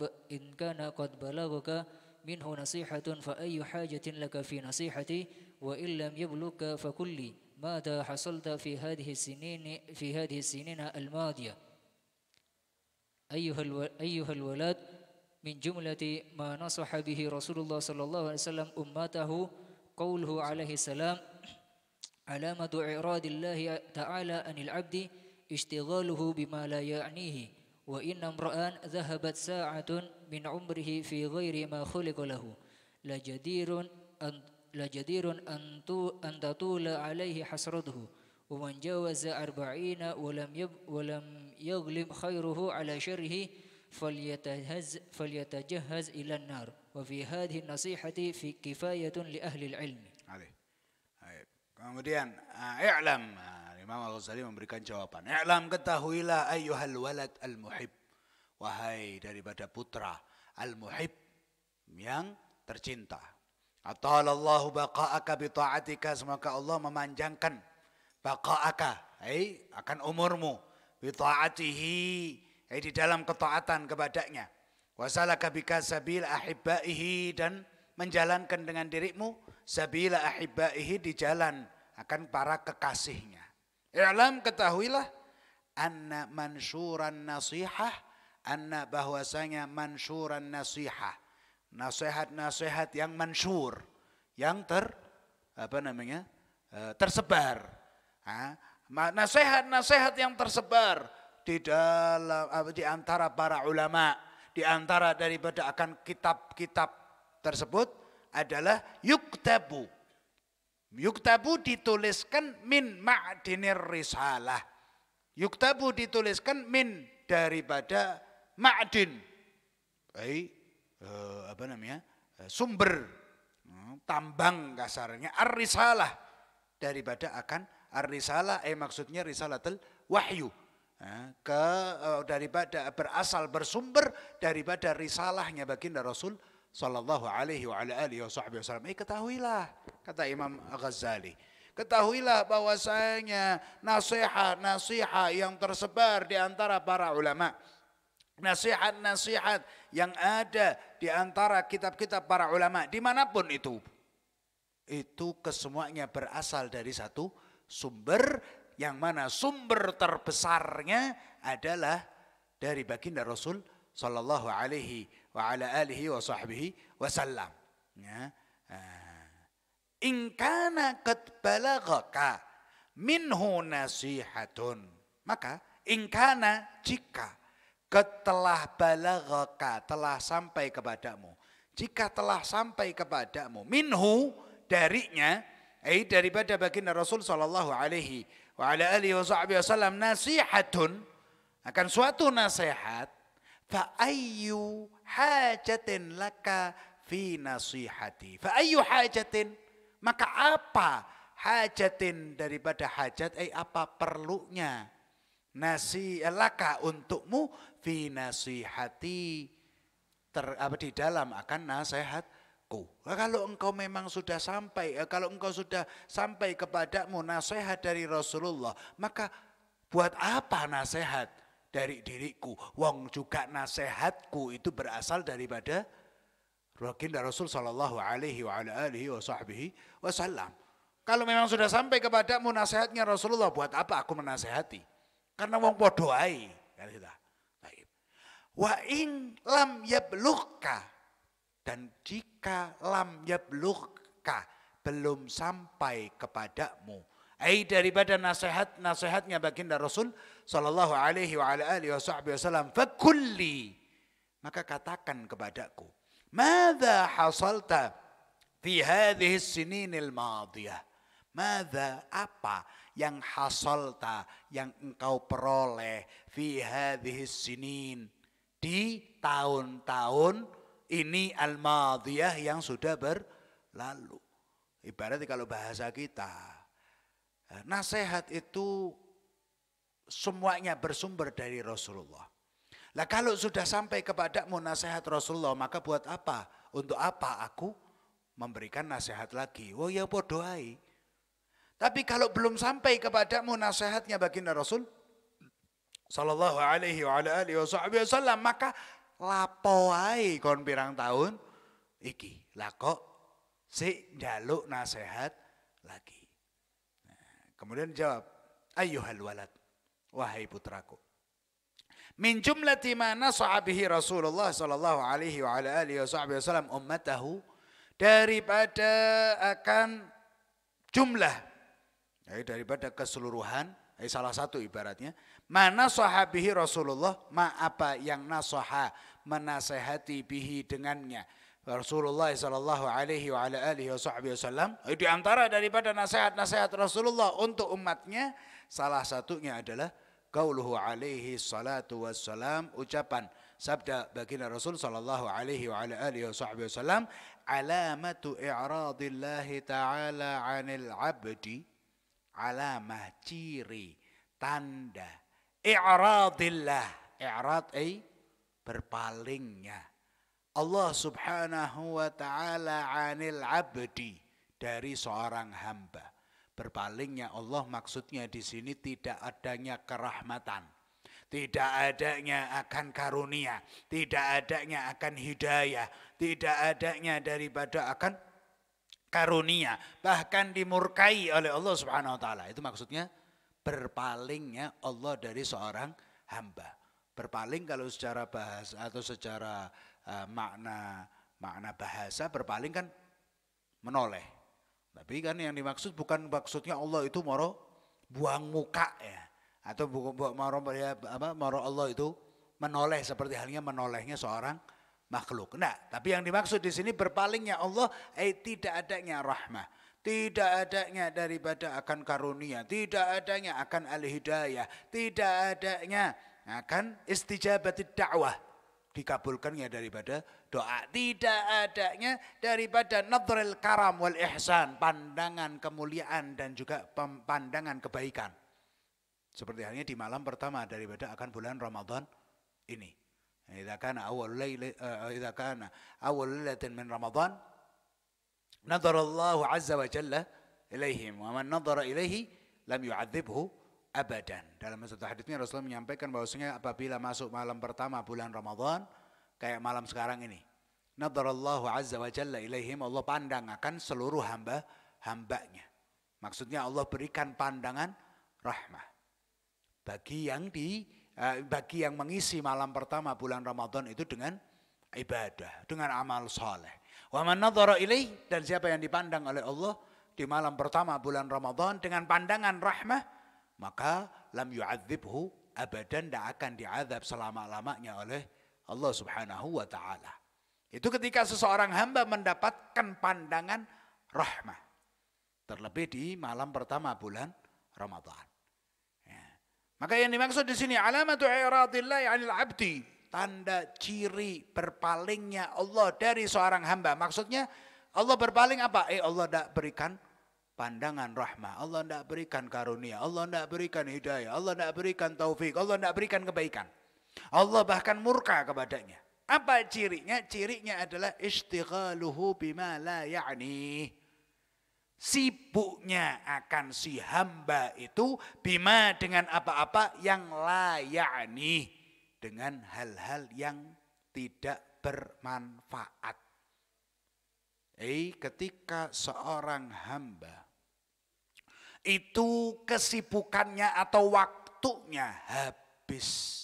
balaghaka minhu nasihatun fa ayyu hajatin laka fi nasihati wa illam yabluka fa kulli madha hasalta fi hadhihi as-sinin al-madiyah. أيها الولد من جملة ما نصح به رسول الله صلى الله عليه وسلم أمته قوله عليه السلام علامة إعراض الله تعالى عن العبد اشتغاله بما لا يعنيه وإن امرأ ذهبت ساعة من عمره في غير ما خلق له لجدير أن تطول عليه حسرته ومن جاوز 40 ولم يغلب خيره على شره فليتجهز إلى النار وفي هذه النصيحة في كفاية لأهل العلم. Kemudian i'lam, Imam Al-Ghazali memberikan jawaban. I'lam, ketahuilah ayyuhal walad al-muhib. Wahai daripada putra al-muhib yang tercinta. Atalallahu baqa'aka bi ta'atika, semoga Allah memanjangkan baqa'aka, akan umurmu, bi ta'atihi, di dalam ketaatan kepadanya. Wasalaka bika sabil ahibbaihi, dan menjalankan dengan dirimu sabila ahibbaihi, di jalan akan para kekasihnya. I'lam, ketahuilah anna mansyuran nasihah, anna bahwasanya mansyuran nasihah, nasihat-nasihat yang mansyur, yang tersebar. Nasihat-nasihat yang tersebar di antara para ulama, di antara daripada akan kitab-kitab tersebut adalah yuktabu dituliskan min ma'dinir risalah. Yuktabu dituliskan min daripada ma'din, sumber, tambang kasarnya, ar-risalah, daripada akan ar-risalah, maksudnya risalatul wahyu, daripada berasal bersumber daripada risalahnya baginda Rasul sallallahu alaihi wa ala alihi wasallam. Ketahuilah, kata Imam Ghazali, ketahuilah bahwasanya nasihat yang tersebar di antara para ulama, nasihat yang ada di antara kitab-kitab para ulama dimanapun itu kesemuanya berasal dari satu sumber, yang mana sumber terbesarnya adalah dari baginda Rasul sallallahu alaihi wa ala alihi wa sahbihi wasallam. In kana qad balaghaka minhu nasihatun, maka in kana, jika telah balaghaka, telah sampai kepadamu, jika telah sampai kepadamu, minhu, darinya, daripada baginda Rasul sallallahu alaihi wa ala alihi wasallam, nasihatun, akan suatu nasihat, fa ayyu hajatin laka fi nasihati, fa ayyu hajatin, maka apa hajatin daripada hajat, apa perlunya, laka untukmu, fi nasihati, di dalam akan nasihatku. Kalau engkau memang sudah sampai, kalau engkau sudah sampai kepadamu nasihat dari Rasulullah, maka buat apa nasihat dari diriku? Wong juga nasihatku itu berasal daripada baginda Rasul sallallahu alaihi wa ala alihi wasallam. Kalau memang sudah sampai kepadamu nasihatnya Rasulullah, buat apa aku menasehati? Karena wong podo ae. Wa in lam yablughka, dan jika lam yablughka belum sampai kepadamu, daripada nasihatnya baginda Rasul sallallahu alaihi wa ala alihi wasallam, fakulli, maka katakan kepadaku, madza hasalta fi hadhihi as-sininil madiyah, madza, apa yang hasalta, yang engkau peroleh, fi hadhihi as-sinin, di tahun-tahun ini al-madiyah yang sudah berlalu. Ibaratnya kalau bahasa kita, nasihat itu semuanya bersumber dari Rasulullah. Lah kalau sudah sampai kepadamu nasihat Rasulullah, maka buat apa? Untuk apa aku memberikan nasihat lagi? Oh ya podo ae. Tapi kalau belum sampai kepadamu nasihatnya baginda Rasul sallallahu alaihi wa ala alihi wasallam, maka lapo ae kon pirang tahun iki. Lah kok si njaluk nasihat lagi. Nah, kemudian jawab, ayyuhal walad, wahai putraku. Min jumlati ma nasaha bihi Rasulullah sallallahu alaihi wa ala alihi wasallam ummatahu, daripada akan jumlah, daripada keseluruhan, salah satu ibaratnya, mana sahabihi Rasulullah, apa yang nasaha, menasehati bihi dengannya Rasulullah sallallahu alaihi wa ala alihi wasallam, di antara daripada nasihat-nasihat Rasulullah untuk umatnya, salah satunya adalah qauluhu alaihi salatu wassalam, ucapan sabda baginda Rasul sallallahu alaihi wa ala alihi wasallam, alamatu i'radillahi ta'ala 'anil 'abdi, alamah, ciri, tanda, i'radillah, i'rad berpalingnya Allah subhanahu wa ta'ala 'anil 'abdi, dari seorang hamba. Berpalingnya Allah maksudnya di sini tidak adanya kerahmatan, tidak adanya akan karunia, tidak adanya akan hidayah, tidak adanya daripada akan karunia, bahkan dimurkai oleh Allah Subhanahu wa taala. Itu maksudnya berpalingnya Allah dari seorang hamba. Berpaling kalau secara bahasa atau secara makna bahasa, berpaling kan menoleh. Tapi kan yang dimaksud bukan maksudnya Allah itu moro buang muka ya, atau moro Allah itu menoleh seperti halnya menolehnya seorang makhluk. Nah, tapi yang dimaksud di sini berpalingnya Allah, tidak adanya rahmah, tidak adanya daripada akan karunia, tidak adanya akan al-hidayah, tidak adanya akan istijabatid da'wah, dikabulkannya daripada doa, tidak adanya daripada nadhril karam wal ihsan, pandangan kemuliaan dan juga pandangan kebaikan. Seperti halnya di malam pertama daripada akan bulan Ramadan ini. Idza kana awwal lailatin min Ramadan nadhara Allah azza wa jalla ilaihim wa man nadhara ilaihi lam yu'adzibhu abadan. Dalam satu hadisnya Rasulullah menyampaikan bahwasanya apabila masuk malam pertama bulan Ramadan kayak malam sekarang ini, nadharallahu azza wa jalla ilaihim, Allah pandang akan seluruh hambanya. Maksudnya Allah berikan pandangan rahmah bagi yang mengisi malam pertama bulan Ramadan itu dengan ibadah, dengan amal saleh. Wa man nadhara ilaih, dan siapa yang dipandang oleh Allah di malam pertama bulan Ramadan dengan pandangan rahmah, maka lam yu'adzibhu abadan, tidak akan diazab selama-lamanya oleh Allah subhanahu wa ta'ala. Itu ketika seseorang hamba mendapatkan pandangan rahmah. Terlebih di malam pertama bulan Ramadan. Ya. Maka yang dimaksud di sini alamatu i'radillahi 'anil 'abdi, tanda ciri berpalingnya Allah dari seorang hamba. Maksudnya Allah berpaling apa? Allah tidak berikan pandangan rahmah, Allah tidak berikan karunia, Allah tidak berikan hidayah, Allah tidak berikan taufik, Allah tidak berikan kebaikan. Allah bahkan murka kepadanya. Apa cirinya? Cirinya adalah istighaluhu bima la ya'ni. Sibuknya akan si hamba itu bima dengan apa-apa yang la ya'ni. Dengan hal-hal yang tidak bermanfaat. Ketika seorang hamba itu kesibukannya atau waktunya habis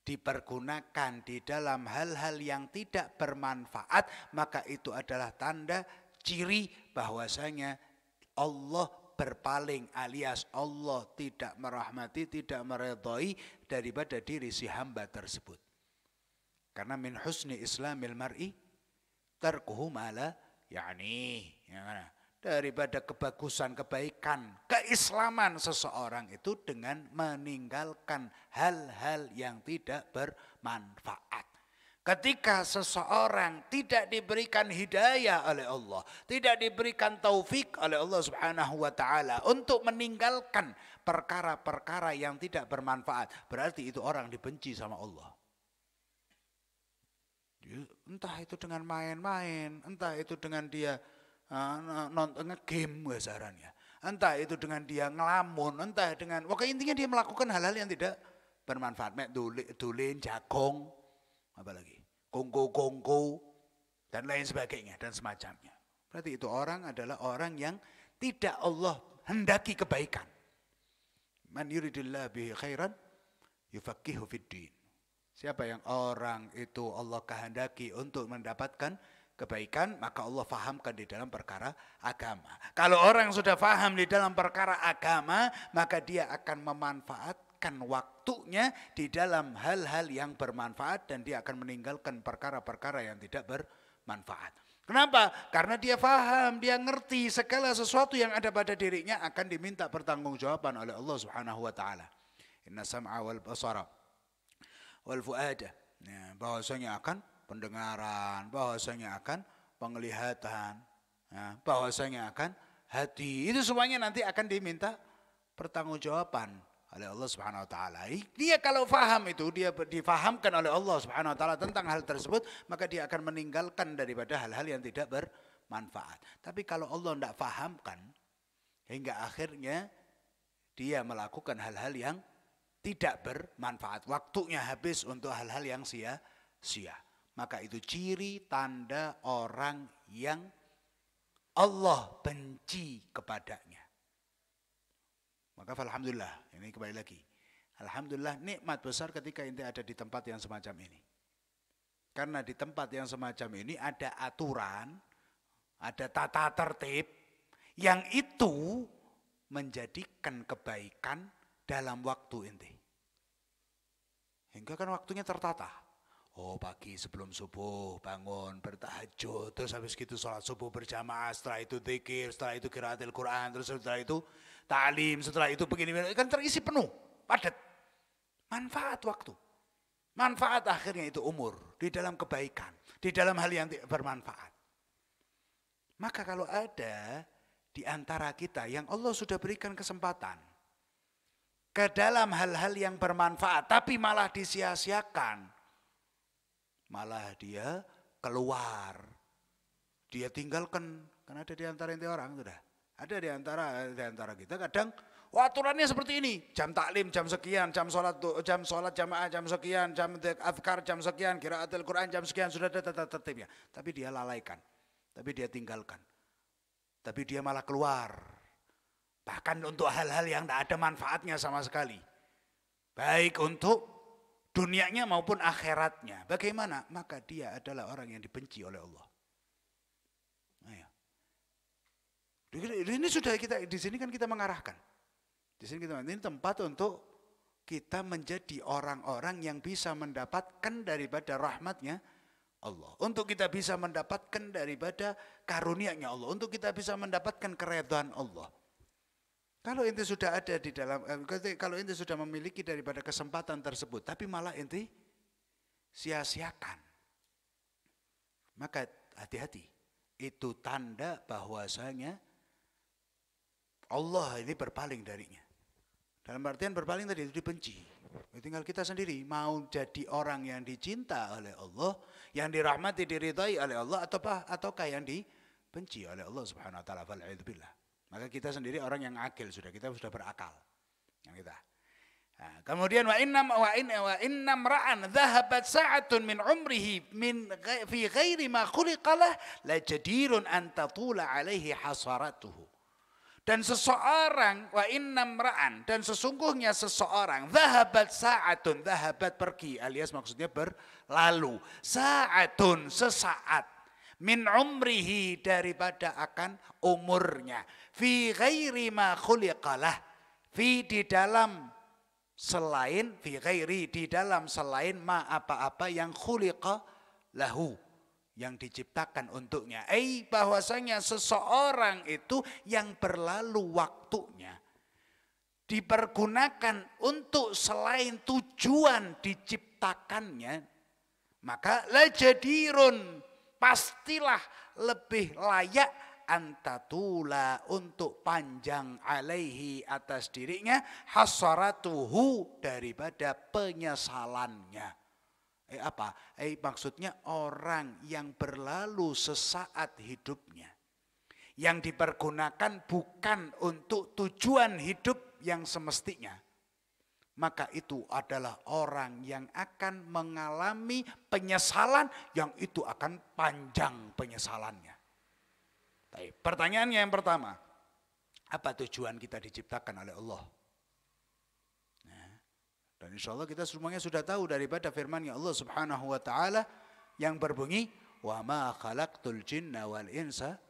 dipergunakan di dalam hal-hal yang tidak bermanfaat, maka itu adalah tanda ciri bahwasanya Allah berpaling alias Allah tidak merahmati, tidak meridhai daripada diri si hamba tersebut. Karena min husni islamil mar'i tarkuhu ma la ya'ni. Daripada kebagusan, kebaikan, keislaman seseorang itu dengan meninggalkan hal-hal yang tidak bermanfaat. Ketika seseorang tidak diberikan hidayah oleh Allah, tidak diberikan taufik oleh Allah Subhanahu wa taala untuk meninggalkan perkara-perkara yang tidak bermanfaat, berarti itu orang dibenci sama Allah. Entah itu dengan main-main, entah itu dengan dia nonton nge-game besarannya, entah itu dengan dia ngelamun, entah dengan pokoknya intinya dia melakukan hal-hal yang tidak bermanfaat, dulin, jagong, apalagi kongko-kongko dan lain sebagainya dan semacamnya. Berarti itu orang adalah orang yang tidak Allah hendaki kebaikan. Man yuridillah bihi khairan yufaqihu fid din. Siapa yang orang itu Allah kehendaki untuk mendapatkan kebaikan, maka Allah fahamkan di dalam perkara agama. Kalau orang sudah faham di dalam perkara agama, maka dia akan memanfaatkan waktunya di dalam hal-hal yang bermanfaat dan dia akan meninggalkan perkara-perkara yang tidak bermanfaat. Kenapa? Karena dia faham, dia ngerti segala sesuatu yang ada pada dirinya akan diminta pertanggungjawaban oleh Allah Subhanahu wa taala. Inna sam'a wal basara wal fuada. Bahwasanya akan pendengaran, bahwasanya akan penglihatan, bahwasanya akan hati. Itu semuanya nanti akan diminta pertanggungjawaban oleh Allah Subhanahu wa taala. Dia kalau faham itu, dia difahamkan oleh Allah Subhanahu wa taala tentang hal tersebut, maka dia akan meninggalkan daripada hal-hal yang tidak bermanfaat. Tapi kalau Allah tidak fahamkan hingga akhirnya dia melakukan hal-hal yang tidak bermanfaat, waktunya habis untuk hal-hal yang sia-sia. Maka itu ciri tanda orang yang Allah benci kepadanya. Maka alhamdulillah, ini kembali lagi. Alhamdulillah nikmat besar ketika ente ada di tempat yang semacam ini. Karena di tempat yang semacam ini ada aturan, ada tata tertib yang itu menjadikan kebaikan dalam waktu ente. Hingga kan waktunya tertata. Oh pagi sebelum subuh bangun bertahajud, terus habis gitu sholat subuh berjamaah, setelah itu dzikir, setelah itu qiraatul Quran, terus setelah itu ta'lim, setelah itu begini, kan terisi penuh, padat. Manfaat waktu, manfaat akhirnya itu umur di dalam kebaikan, di dalam hal yang bermanfaat. Maka kalau ada di antara kita yang Allah sudah berikan kesempatan ke dalam hal-hal yang bermanfaat, tapi malah disia-siakan, malah dia keluar, dia tinggalkan. Karena ada di antara inti orang sudah, ada di antara kita kadang aturannya seperti ini, jam taklim jam sekian, jam sholat jamaah jam sekian, jam azkar jam sekian, qiraatul Quran jam sekian, sudah ada tata tertibnya. Tapi dia lalaikan, tapi dia tinggalkan, tapi dia malah keluar. Bahkan untuk hal-hal yang tidak ada manfaatnya sama sekali, baik untuk dunianya maupun akhiratnya. Bagaimana? Maka dia adalah orang yang dibenci oleh Allah. Ini sudah kita di sini kan kita mengarahkan. Di sini ini tempat untuk kita menjadi orang-orang yang bisa mendapatkan daripada rahmatnya Allah. Untuk kita bisa mendapatkan daripada karunia-Nya Allah. Untuk kita bisa mendapatkan keredhaan Allah. Kalau ente sudah ada di dalam, kalau ente sudah memiliki daripada kesempatan tersebut, tapi malah ente sia-siakan, maka hati-hati. Itu tanda bahwasanya Allah ini berpaling darinya. Dalam artian berpaling tadi itu dibenci. Tinggal kita sendiri mau jadi orang yang dicinta oleh Allah, yang dirahmati, diridhai oleh Allah, ataukah yang dibenci oleh Allah Subhanahu wa taala. Fal'idzubillah. Maka kita sendiri orang yang akil sudah, kita sudah berakal. Yang kita. Nah, kemudian wa innam ra'an dhahabat sa'atun min umrihi fi ghairi ma khuliqalah la jadirun an tatula alaihi hasaratuhu. Dan seseorang wa innam ra'an, dan sesungguhnya seseorang dhahabat sa'atun, dhahabat pergi alias maksudnya berlalu, sa'atun sesaat, min umrihi daripada akan umurnya, fi ghairi ma khuliqalah, fi di dalam selain, fi ghairi di dalam selain ma apa-apa yang khuliqa lahu, yang diciptakan untuknya. Bahwasanya seseorang itu yang berlalu waktunya dipergunakan untuk selain tujuan diciptakannya, maka lajadirun, pastilah lebih layak antatula, untuk panjang alaihi atas dirinya, hasaratuhu daripada penyesalannya. Apa? Maksudnya orang yang berlalu sesaat hidupnya, yang dipergunakan bukan untuk tujuan hidup yang semestinya, maka itu adalah orang yang akan mengalami penyesalan yang itu akan panjang penyesalannya. Pertanyaannya yang pertama, apa tujuan kita diciptakan oleh Allah? Dan insya Allah kita semuanya sudah tahu daripada firman-Nya Allah Subhanahu wa taala yang berbunyi, "Wa ma khalaqtul jinna wal insa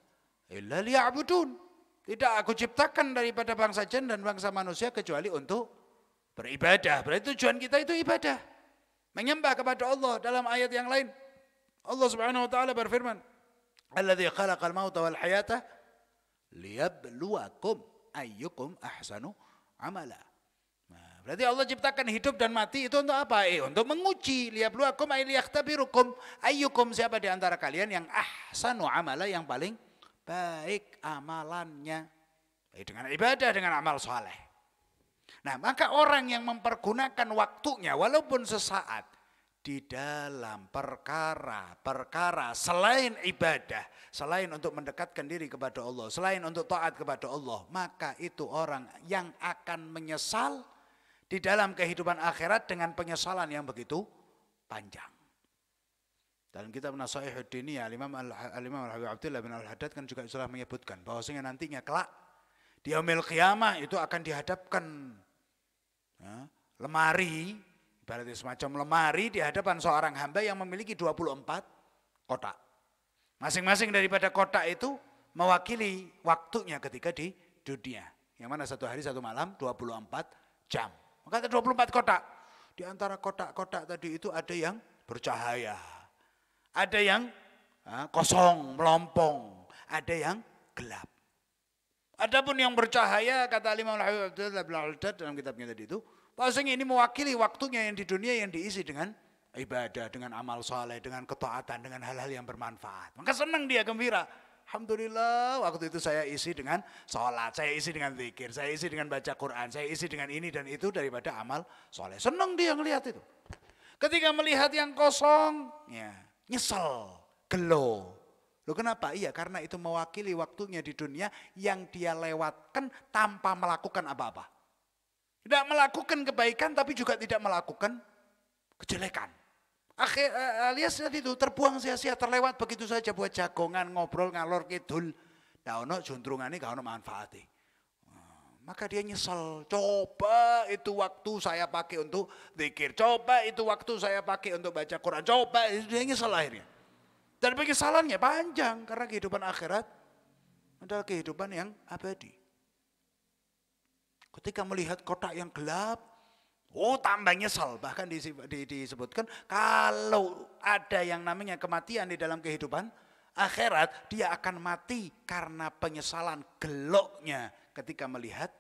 illa liya'budun." Tidak aku ciptakan daripada bangsa jin dan bangsa manusia kecuali untuk beribadah. Berarti tujuan kita itu ibadah, menyembah kepada Allah. Dalam ayat yang lain Allah Subhanahu wa taala berfirman, "Alladzi khalaqal mauta wal hayata liyabluwakum ayyukum ahsanu amala." Nah, berarti Allah ciptakan hidup dan mati itu untuk apa? Untuk menguji, liyabluwakum ay liyakhtabirukum ayyukum, siapa di antara kalian yang ahsanu amala, yang paling baik amalannya. Baik dengan ibadah, dengan amal soleh. Nah, maka orang yang mempergunakan waktunya walaupun sesaat di dalam perkara-perkara selain ibadah, selain untuk mendekatkan diri kepada Allah, selain untuk taat kepada Allah, maka itu orang yang akan menyesal di dalam kehidupan akhirat dengan penyesalan yang begitu panjang. Dalam kitab Nasaihud Diniyah, Al-Imam Al-Habib Abdullah bin Al-Haddad kan juga sudah menyebutkan bahwasanya nantinya kelak di yaumil qiyamah itu akan dihadapkan lemari, ibaratnya semacam lemari di hadapan seorang hamba yang memiliki 24 kotak. Masing-masing daripada kotak itu mewakili waktunya ketika di dunia. Yang mana satu hari satu malam 24 jam. Maka ada 24 kotak. Di antara kotak-kotak tadi itu ada yang bercahaya. Ada yang kosong, melompong. Ada yang gelap. Adapun yang bercahaya, kata Imam Al-Habib Abdullah bin Al-Haddad dalam kitabnya tadi itu, bahwasanya ini mewakili waktunya yang di dunia yang diisi dengan ibadah, dengan amal soleh, dengan ketaatan, dengan hal-hal yang bermanfaat. Maka senang dia, gembira. Alhamdulillah waktu itu saya isi dengan sholat, saya isi dengan zikir, saya isi dengan baca Quran, saya isi dengan ini dan itu daripada amal soleh. Senang dia ngelihat itu. Ketika melihat yang kosong, ya, nyesel, gelo. Loh kenapa? Iya, karena itu mewakili waktunya di dunia yang dia lewatkan tanpa melakukan apa-apa. Tidak melakukan kebaikan tapi juga tidak melakukan kejelekan. Alias tadi itu terbuang sia-sia, terlewat begitu saja buat jagongan, ngobrol, ngalor kidul. Nggak ono juntrungannya, nggak ono manfaatnya. Maka dia nyesel, coba itu waktu saya pakai untuk zikir, coba itu waktu saya pakai untuk baca Quran, coba, dia nyesel akhirnya. Dan penyesalannya panjang karena kehidupan akhirat adalah kehidupan yang abadi. Ketika melihat kotak yang gelap, tambah nyesal. Bahkan disebutkan kalau ada yang namanya kematian di dalam kehidupan akhirat, dia akan mati karena penyesalan geloknya ketika melihat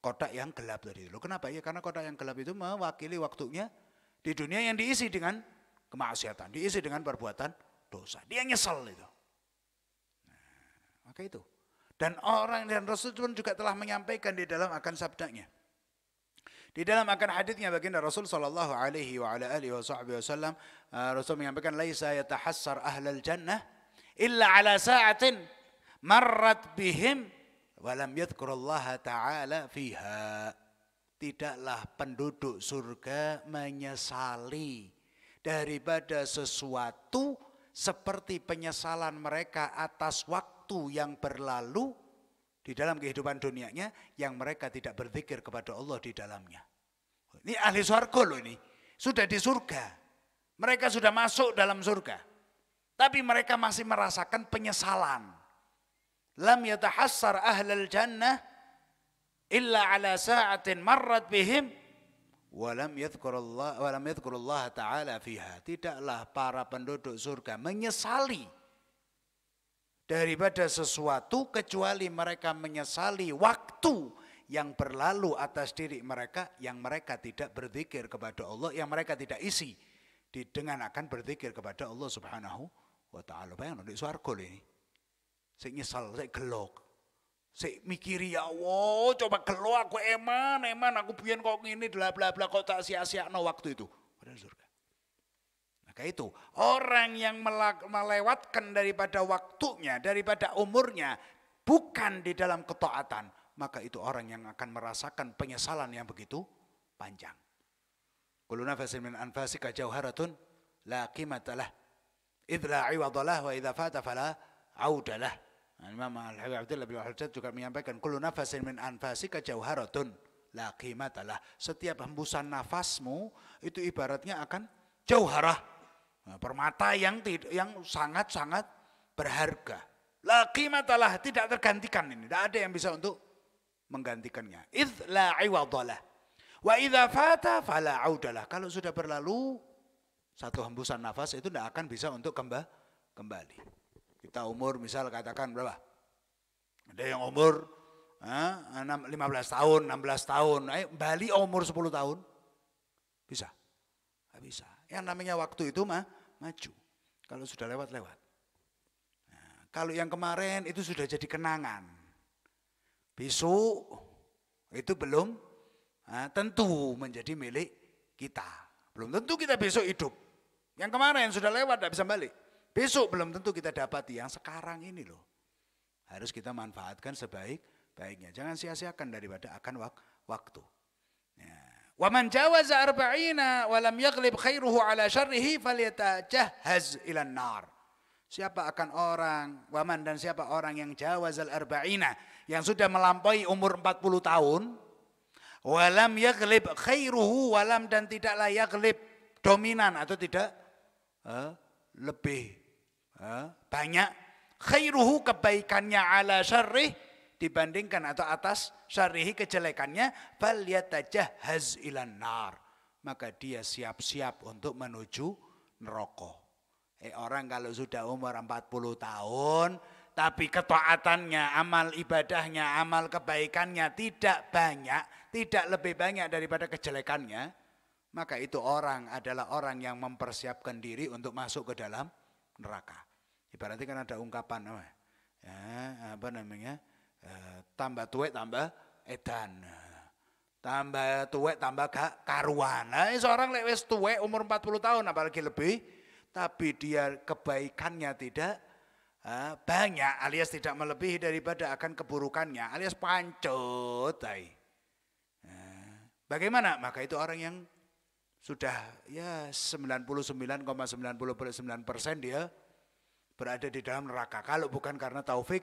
kotak yang gelap tadi. Loh kenapa? Ya karena kotak yang gelap itu mewakili waktunya di dunia yang diisi dengan kemaksiatan, diisi dengan perbuatan dosa. Dia nyesel itu. Nah, maka itu. Dan Rasul pun juga telah menyampaikan di dalam akan sabdanya. Di dalam akan hadisnya baginda Rasul sallallahu alaihi wa ala alihi wasallam, Rasul menyampaikan laisa yatahassar ahlal jannah illa ala sa'atin marrat bihim wa lam yadhkurullaha ta'ala fiha. Tidaklah penduduk surga menyesali daripada sesuatu seperti penyesalan mereka atas waktu yang berlalu di dalam kehidupan dunianya yang mereka tidak berzikir kepada Allah di dalamnya. Ini ahli surga loh ini. Sudah di surga. Mereka sudah masuk dalam surga. Tapi mereka masih merasakan penyesalan. Lam yatahassar ahlal jannah illa ala sa'atin marrat bihim walam yadhkurullah ta'ala fiha. Tidaklah para penduduk surga menyesali daripada sesuatu kecuali mereka menyesali waktu yang berlalu atas diri mereka yang mereka tidak berzikir kepada Allah, yang mereka tidak isi dengan akan berzikir kepada Allah Subhanahu wa ta'ala. Bayang di swarga ini. Saya nyesal, saya gelok. Saya mikiri ya Allah, coba gelo aku eman aku biyen kok ngene bla bla bla kok tak sia-siakno waktu itu. Padahal surga. Maka itu orang yang melewatkan daripada waktunya, daripada umurnya bukan di dalam ketaatan, maka itu orang yang akan merasakan penyesalan yang begitu panjang. Kullu nafasin min anfasika jauharatun la qimatalah idh la 'iwadalah wa idza fata fala 'audalah. Imam Al-Habib Abdullah bin Al-Hajjaj juga menyampaikan kullu nafasin min anfasika jauharatun la qimatalah. Setiap hembusan nafasmu itu ibaratnya akan jauharah, permata yang sangat-sangat berharga. La qimatalah, tidak tergantikan ini, tidak ada yang bisa untuk menggantikannya. Idz la 'iwadalah wa idza fata fala 'audalah. Kalau sudah berlalu satu hembusan nafas itu tidak akan bisa untuk kembali. Kita umur misal katakan berapa? Ada yang umur 15 tahun, 16 tahun. Ayo Bali umur 10 tahun. Bisa? Tidak bisa. Yang namanya waktu itu maju. Kalau sudah lewat-lewat. Nah, kalau yang kemarin itu sudah jadi kenangan. Besok itu belum tentu menjadi milik kita. Belum tentu kita besok hidup. Yang kemarin sudah lewat tidak bisa balik. Besok belum tentu kita dapati, yang sekarang ini loh. Harus kita manfaatkan sebaik-baiknya. Jangan sia-siakan daripada akan waktu. Wa man jawaza arba'ina wa lam yaghlib khairuhu ala syarrihi falyatajahhaz ilan nar. Siapa akan orang, waman dan siapa orang yang jawazal arba'ina, yang sudah melampaui umur 40 tahun, wa lam yaghlib khairuhu, walam dan tidaklah yaghlib dominan atau tidak lebih banyak khairuhu kebaikannya ala syarrih dibandingkan atau atas syarrihi kejelekannya, fal yatajahhaz ilan nar, maka dia siap-siap untuk menuju neraka. Orang kalau sudah umur 40 tahun tapi ketaatannya, amal ibadahnya, amal kebaikannya tidak banyak, tidak lebih banyak daripada kejelekannya, maka itu orang adalah orang yang mempersiapkan diri untuk masuk ke dalam neraka. Ibaratnya kan ada ungkapan tambah tuwek tambah edan, tambah tuwek tambah gak karuan. Nah, seorang lewes tuwek umur 40 tahun apalagi lebih, tapi dia kebaikannya tidak banyak, alias tidak melebihi daripada akan keburukannya, alias pancut. Bagaimana? Maka itu orang yang sudah ya 99,99% dia berada di dalam neraka. Kalau bukan karena taufik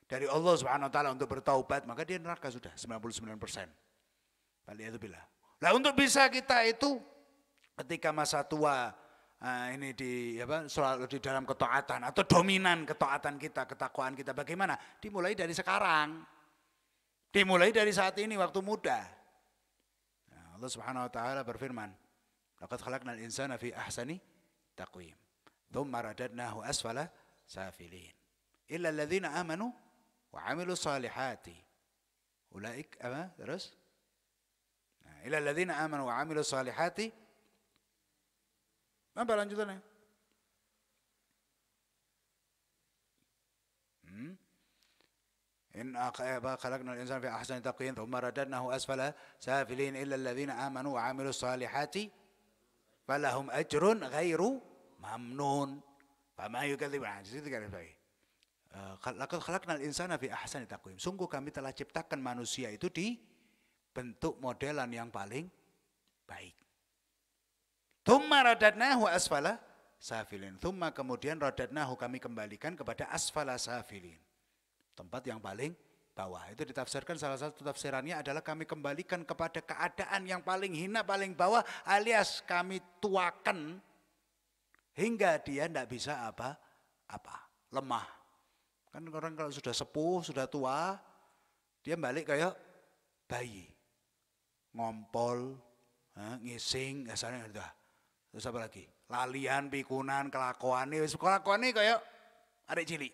dari Allah Subhanahu wa taala untuk bertaubat, maka dia neraka sudah 99%. Waliyadzubillah. Lah untuk bisa kita itu ketika masa tua ini selalu di dalam ketaatan atau dominan ketaatan kita, ketakwaan kita, bagaimana? Dimulai dari sekarang. Dimulai dari saat ini waktu muda. Allah Subhanahu wa taala berfirman, laqad khalaqnal insana fi ahsani taqwim. Tsumma radadnahu asfala safilin. Illa alladziina aamanu wa 'amilus shalihati. Ulaik terus? Illa alladziina aamanu wa 'amilus shalihati. Apa lanjutannya? خلقنا الإنسان في أحسن تقويم ثم رددناه أسفل سافلين إلا الذين آمنوا وعملوا الصالحات فلهم أجر غير ممنون فما يكذب عن laqad khalaqnal insana fi ahsani taqwim. Sungguh kami telah ciptakan manusia itu di bentuk modelan yang paling baik. Tsumma radadnahu asfala safilin. Tsumma kemudian radadnahu kami kembalikan kepada asfala safilin. Tempat yang paling bawah. Itu ditafsirkan salah satu tafsirannya adalah kami kembalikan kepada keadaan yang paling hina, paling bawah, alias kami tuakan hingga dia tidak bisa apa-apa, lemah. Kan orang kalau sudah sepuh, sudah tua, dia balik kayak bayi. Ngompol, ngising, asalnya udah. Terus apa lagi? Lalian, pikunan, kelakuannya kayak adik cilik.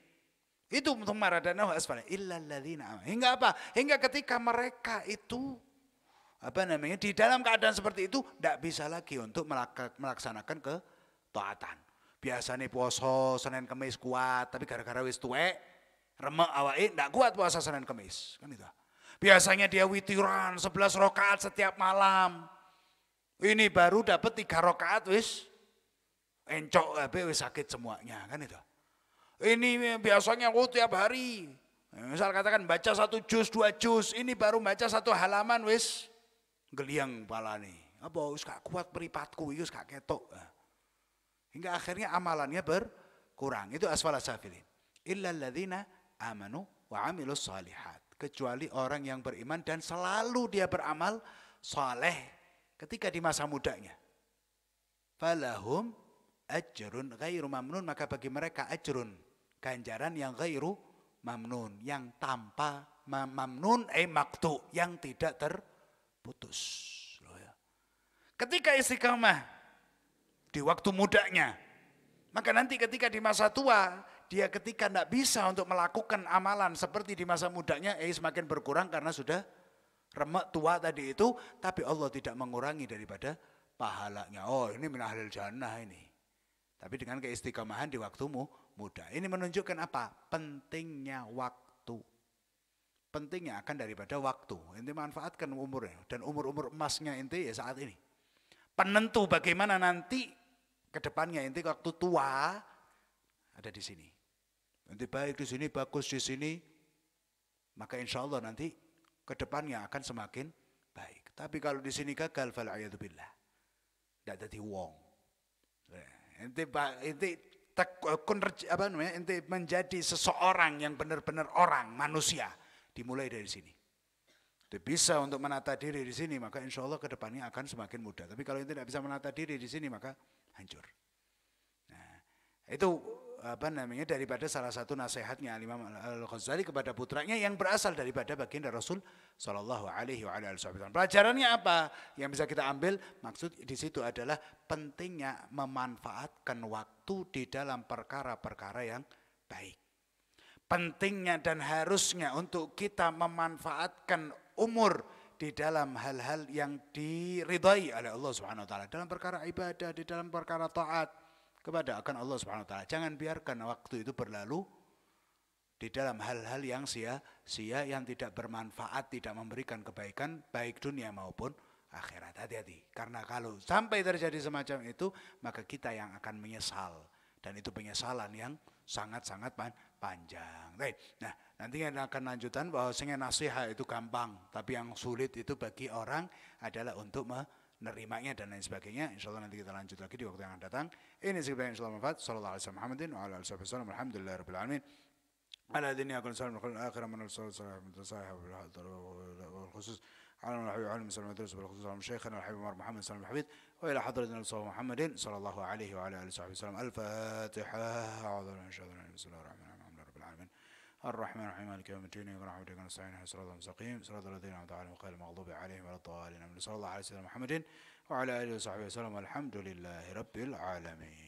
Itu maradanahu asfala illal ladzina. Hingga apa? Hingga ketika mereka itu di dalam keadaan seperti itu tidak bisa lagi untuk melaksanakan ketaatan. Biasanya puasa Senin Kamis kuat, tapi gara-gara wis tuwek, remek awake ndak kuat puasa Senin Kamis, kan itu. Biasanya dia witiran 11 rakaat setiap malam. Ini baru dapat 3 rakaat wis encok wis sakit semuanya, kan itu. Ini biasanya tiap hari. Misal katakan baca 1 juz, 2 juz, ini baru baca 1 halaman wis geliang palane. Apa wis gak kuat mripatku iki wis gak ketok. Hingga akhirnya amalannya berkurang. Itu asfala safilin. Illa alladzina amanu wa amilus salihat. Kecuali orang yang beriman dan selalu dia beramal saleh ketika di masa mudanya. Falahum ajrun ghairu mamnun, maka bagi mereka ajrun, ganjaran yang ghairu mamnun, yang tanpa mamnun maktu, yang tidak terputus. Ketika istiqamah di waktu mudanya, maka nanti ketika di masa tua, dia ketika tidak bisa untuk melakukan amalan seperti di masa mudanya, semakin berkurang karena sudah remek tua tadi itu, tapi Allah tidak mengurangi daripada pahalanya. Oh, ini min ahlil jannah ini. Tapi dengan keistiqomahan di waktumu muda. Ini menunjukkan apa? Pentingnya waktu. Pentingnya akan daripada waktu. Inti manfaatkan umurnya. Dan umur-umur emasnya inti ya saat ini. Penentu bagaimana nanti ke depannya, inti waktu tua ada di sini. Nanti baik di sini, bagus di sini, maka insya Allah nanti ke depannya akan semakin baik. Tapi kalau di sini gagal, fal'ayadzubillah, tidak jadi wong. Inti menjadi seseorang yang benar-benar orang, manusia, dimulai dari sini. Itu bisa untuk menata diri di sini, maka insya Allah ke depannya akan semakin mudah. Tapi kalau tidak bisa menata diri di sini, maka hancur. Nah, itu daripada salah satu nasihatnya Imam Al-Ghazali kepada putranya yang berasal daripada baginda Rasul sallallahu alaihi wasallam. Pelajarannya apa yang bisa kita ambil? Maksud di situ adalah pentingnya memanfaatkan waktu di dalam perkara-perkara yang baik. Pentingnya dan harusnya untuk kita memanfaatkan umur di dalam hal-hal yang diridhai oleh Allah Subhanahu wa taala, dalam perkara ibadah, di dalam perkara taat kepada akan Allah Subhanahu wa taala. Jangan biarkan waktu itu berlalu di dalam hal-hal yang sia-sia, yang tidak bermanfaat, tidak memberikan kebaikan baik dunia maupun akhirat. Hati-hati, karena kalau sampai terjadi semacam itu, maka kita yang akan menyesal, dan itu penyesalan yang sangat-sangat panjang. Nah, nanti akan lanjutan bahwasanya nasihat itu gampang, tapi yang sulit itu bagi orang adalah untuk menerimanya dan lain sebagainya. Insyaallah nanti kita lanjut lagi di waktu yang akan datang. Ini sekitar insyaallah manfaat. Sallallahu alaihi wasallam Muhammadin wa ala alihi wasallam. Alhamdulillahirabbil alamin. Ala dini akun salam al akhir min al-sahab wal khusus على الحبيب عليه الصلاة والسلام شيخنا الحبيب محمد صلى الله عليه وسلم وإلى حضرة محمد صلى الله عليه وعلى آله وصحبه وسلم. الفاتحة. أعوذ بالله من الشيطان الرجيم. بسم الله الرحمن الرحيم. الحمد لله رب العالمين الرحمن الرحيم مالك يوم الدين إياك نعبد وإياك نستعين اهدنا الصراط المستقيم صراط الذين أنعمت عليهم غير المغضوب عليهم ولا الضالين. صلى الله على سيدنا محمد وعلى آله وصحبه وسلم والحمد لله رب العالمين.